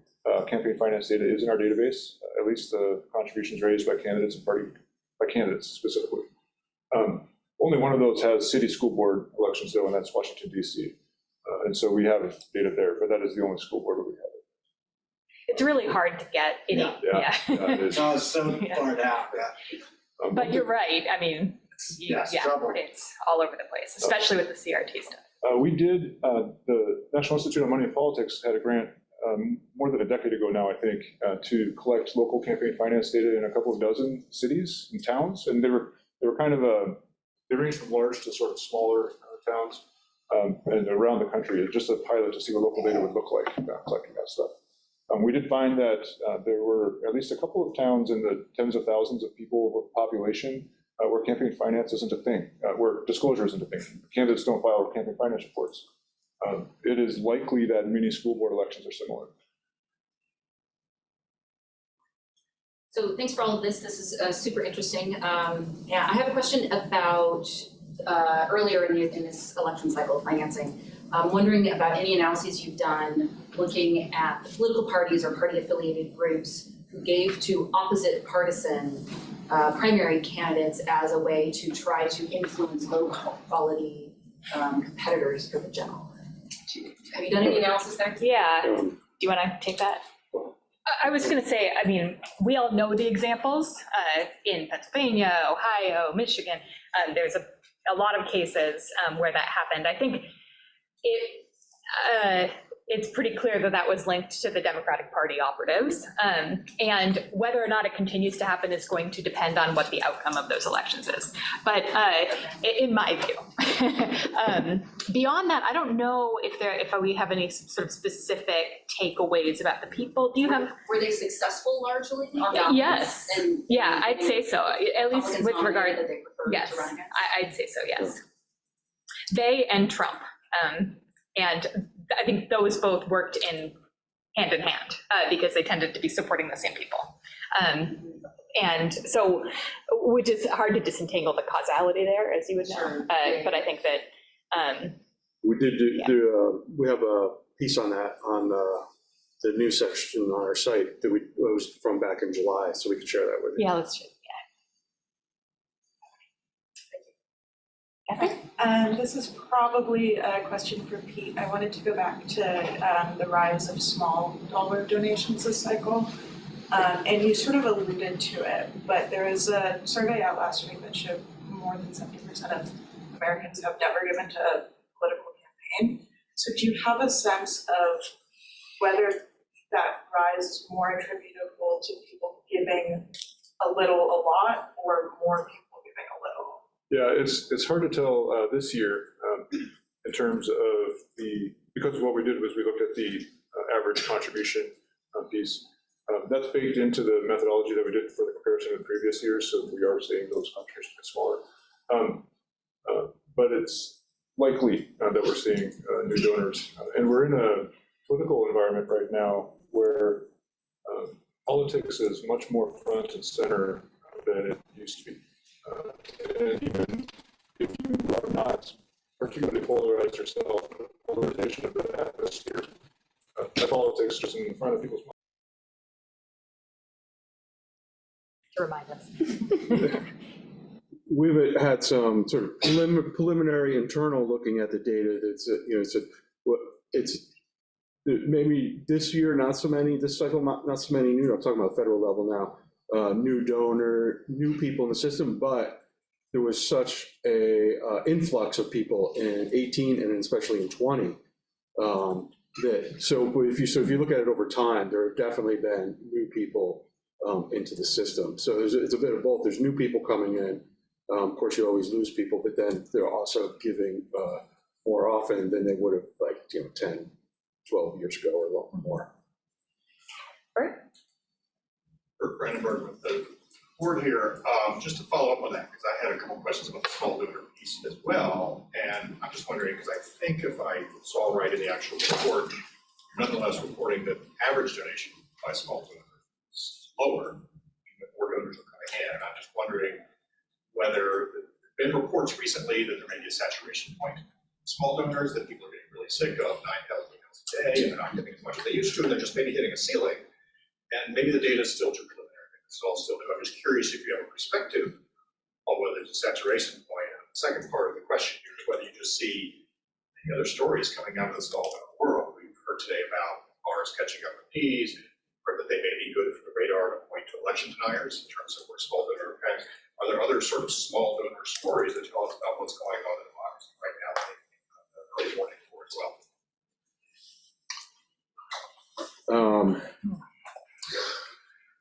campaign finance data is in our database, at least the contributions raised by candidates and by candidates specifically. Only one of those has city school board elections though, and that's Washington, D.C. And so we have data there, but that is the only school board that we have.
It's really hard to get any. Yeah.
It is.
No, it's so far down,
But you're right. I mean,
trouble.
it's all over the place, especially with the CRT stuff.
We did, the National Institute on Money and Politics had a grant more than a decade ago now, I think, to collect local campaign finance data in a couple of dozen cities and towns. And they were kind of they ranged from large to sort of smaller towns and around the country, just a pilot to see what local data would look like collecting that stuff. We did find that there were at least a couple of towns in the tens of thousands of people with population where campaign finance isn't a thing, where disclosure isn't a thing. Candidates don't file campaign finance reports. It is likely that many school board elections are similar.
So thanks for all of this. This is super interesting. Yeah, I have a question about earlier in this election cycle financing. I'm wondering about any analyses you've done looking at the political parties or party-affiliated groups who gave to opposite partisan primary candidates as a way to try to influence low-quality competitors for the general. Have you done any analysis there?
Yeah. Do you want to take that? I was going to say, I mean, we all know the examples in Pennsylvania, Ohio, Michigan. There's a lot of cases where that happened. I think it's pretty clear that that was linked to the Democratic Party operatives. And whether or not it continues to happen is going to depend on what the outcome of those elections is. But in my view, beyond that, I don't know if we have any sort of specific takeaways about the people. Do you have?
Were they successful largely?
Yes. Yeah, I'd say so. At least with regard.
That they preferred
yes,
to run against?
I'd say so. Yes. They and Trump. And I think those both worked hand in hand because they tended to be supporting the same people. And so, which is hard to disentangle the causality there, as you would know.
Sure.
But I think that.
We did we have a piece on that on the news section on our site that was from back in July, so we can share that with you.
Yeah, let's share.
This is probably a question for Pete. I wanted to go back to the rise of small dollar donations this cycle. And you sort of alluded to it, but there was a survey out last week that showed more than 70% of Americans have never given to a political campaign. So do you have a sense of whether that rise is more attributable to people giving a little a lot or more people giving a little?
Yeah, it's hard to tell this year in terms of because what we did was we looked at the average contribution piece. That's baked into the methodology that we did for the comparison of previous years, so we are seeing those contributions get smaller. But likely that we're seeing new donors. And we're in a political environment right now where politics is much more front and center than it used to be. And even if you are not particularly polarized yourself, the polarization of the atmosphere, that politics just in front of people's minds.
To remind us.
We've had some sort of preliminary internal looking at the data that's, it's maybe this year, not so many, this cycle, not so many new, I'm talking about federal level now, new donor, new people in the system, but there was such a influx of people in 18 and especially in 20. So if you look at it over time, there have definitely been new people into the system. So it's a bit of both. There's new people coming in. Of course, you always lose people, but then they're also giving more often than they would have 10, 12 years ago or a lot more.
Bert?
Bert Brandenburg with the board here. Just to follow up on that, because I had a couple questions about the small donor piece as well. And I'm just wondering, because I think if I saw right in the actual report, you're nonetheless reporting that average donation by small donor is lower, that more donors are coming in. And I'm just wondering whether there have been reports recently that there may be a saturation point. Small donors that people are getting really sick of, 9,000 emails a day, and they're not getting as much as they used to, and they're just maybe hitting a ceiling. And maybe the data is still too preliminary. It's all still new. I'm just curious if you have a perspective on whether there's a saturation point. And the second part of the question here is whether you just see any other stories coming out of this all over the world. We've heard today about R's catching up with P's, or that they may be good for the radar to point to election deniers in terms of where small donor impacts. Are there other sort of small donor stories that tell us about what's going on in democracy right now that are really warning for as well?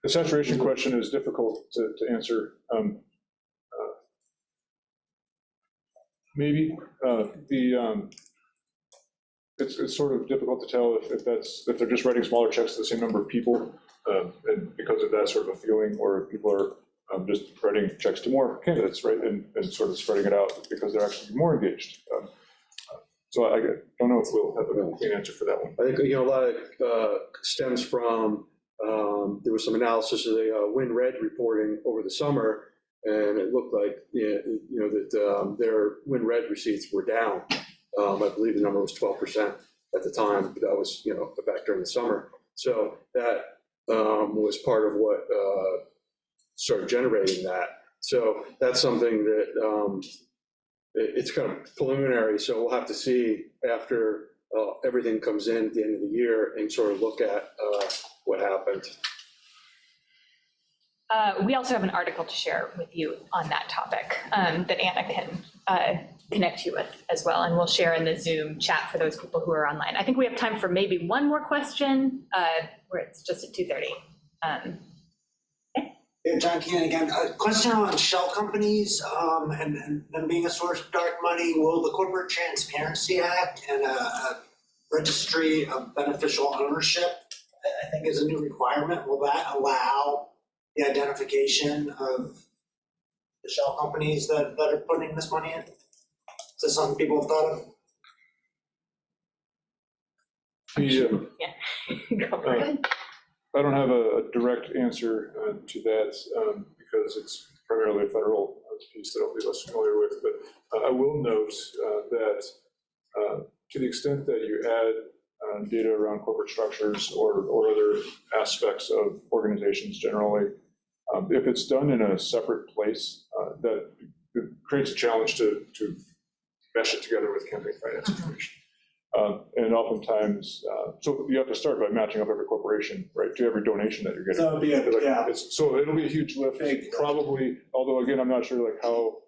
The saturation question is difficult to answer. Maybe it's sort of difficult to tell if they're just writing smaller checks to the same number of people, and because of that sort of a feeling, or if people are just writing checks to more candidates, right, and sort of spreading it out because they're actually more engaged. So I don't know if we'll have a clean answer for that one.
I think a lot of stems from there was some analysis of the WinRed reporting over the summer, and it looked like that their WinRed receipts were down. I believe the number was 12% at the time. But that was back during the summer. So that was part of what started generating that. So that's something that it's kind of preliminary. So we'll have to see after everything comes in at the end of the year and sort of look at what happened.
We also have an article to share with you on that topic that Anna can connect you with as well, and we'll share in the Zoom chat for those people who are online. I think we have time for maybe one more question, where it's just at 2:30.
Yeah, John Keenan again. A question on shell companies and them being a source of dark money. Will the Corporate Transparency Act and a registry of beneficial ownership, I think, is a new requirement, will that allow the identification of the shell companies that are putting this money in? Is this something people have thought of?
Yeah. Go for it.
I don't have a direct answer to that because it's primarily a federal piece that I'll be less familiar with. But I will note that to the extent that you add data around corporate structures or other aspects of organizations generally, if it's done in a separate place, that it creates a challenge to mesh it together with campaign finance information. And oftentimes, so you have to start by matching up every corporation, right, to every donation that you're getting.
So
So it'll be a huge lift, probably, although again, I'm not sure how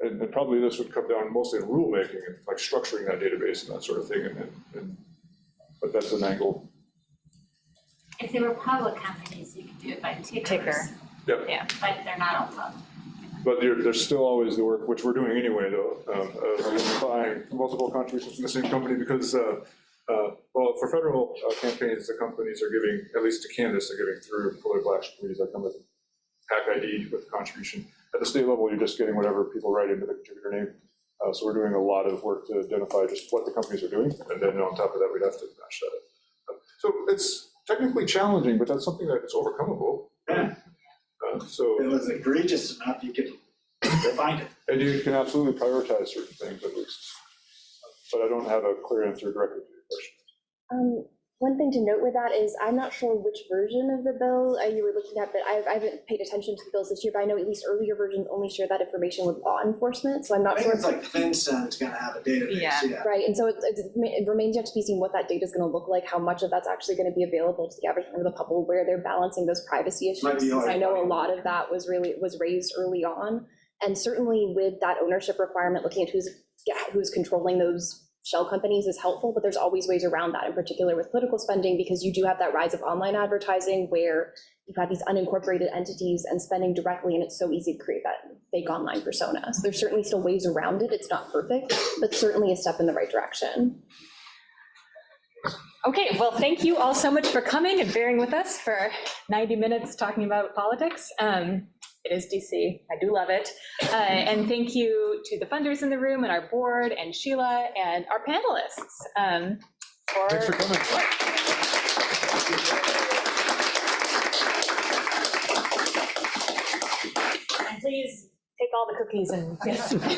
and probably this would come down mostly in rulemaking and like structuring that database and that sort of thing, but that's an angle.
If they were public companies, you could do it by tickers.
Yep.
Yeah.
But they're not all public.
But there's still always the work, which we're doing anyway, though, of identifying multiple contributions from the same company because, well, for federal campaigns, the companies are giving, at least to candidates, they're giving through political action committees that come with PAC ID with contribution. At the state level, you're just getting whatever people write into the contributor name. So we're doing a lot of work to identify just what the companies are doing, and then on top of that, we'd have to match that up. So it's technically challenging, but that's something that's overcomable.
Yeah.
So.
It was egregious enough, you could find it.
And you can absolutely prioritize certain things at least. But I don't have a clear answer directly to your question.
One thing to note with that is, I'm not sure which version of the bill you were looking at, but I haven't paid attention to the bills this year, but I know at least earlier versions only share that information with law enforcement, so I'm not
I
sure.
think it's like FinCEN's gonna have a database, yeah.
Right, and so it remains yet to be seen what that data is gonna look like, how much of that's actually gonna be available to the average member of the public, where they're balancing those privacy issues.
Might be
Since I know a
already-
lot of that was raised early on, and certainly with that ownership requirement, looking at who's controlling those shell companies is helpful, but there's always ways around that, in particular with political spending, because you do have that rise of online advertising where you've got these unincorporated entities and spending directly, and it's so easy to create that fake online persona. So there's certainly still ways around it. It's not perfect, but certainly a step in the right direction.
Okay, well, thank you all so much for coming and bearing with us for 90 minutes talking about politics. It is DC, I do love it. And thank you to the funders in the room and our board and Sheila and our panelists.
Thanks for coming.
And please take all the cookies and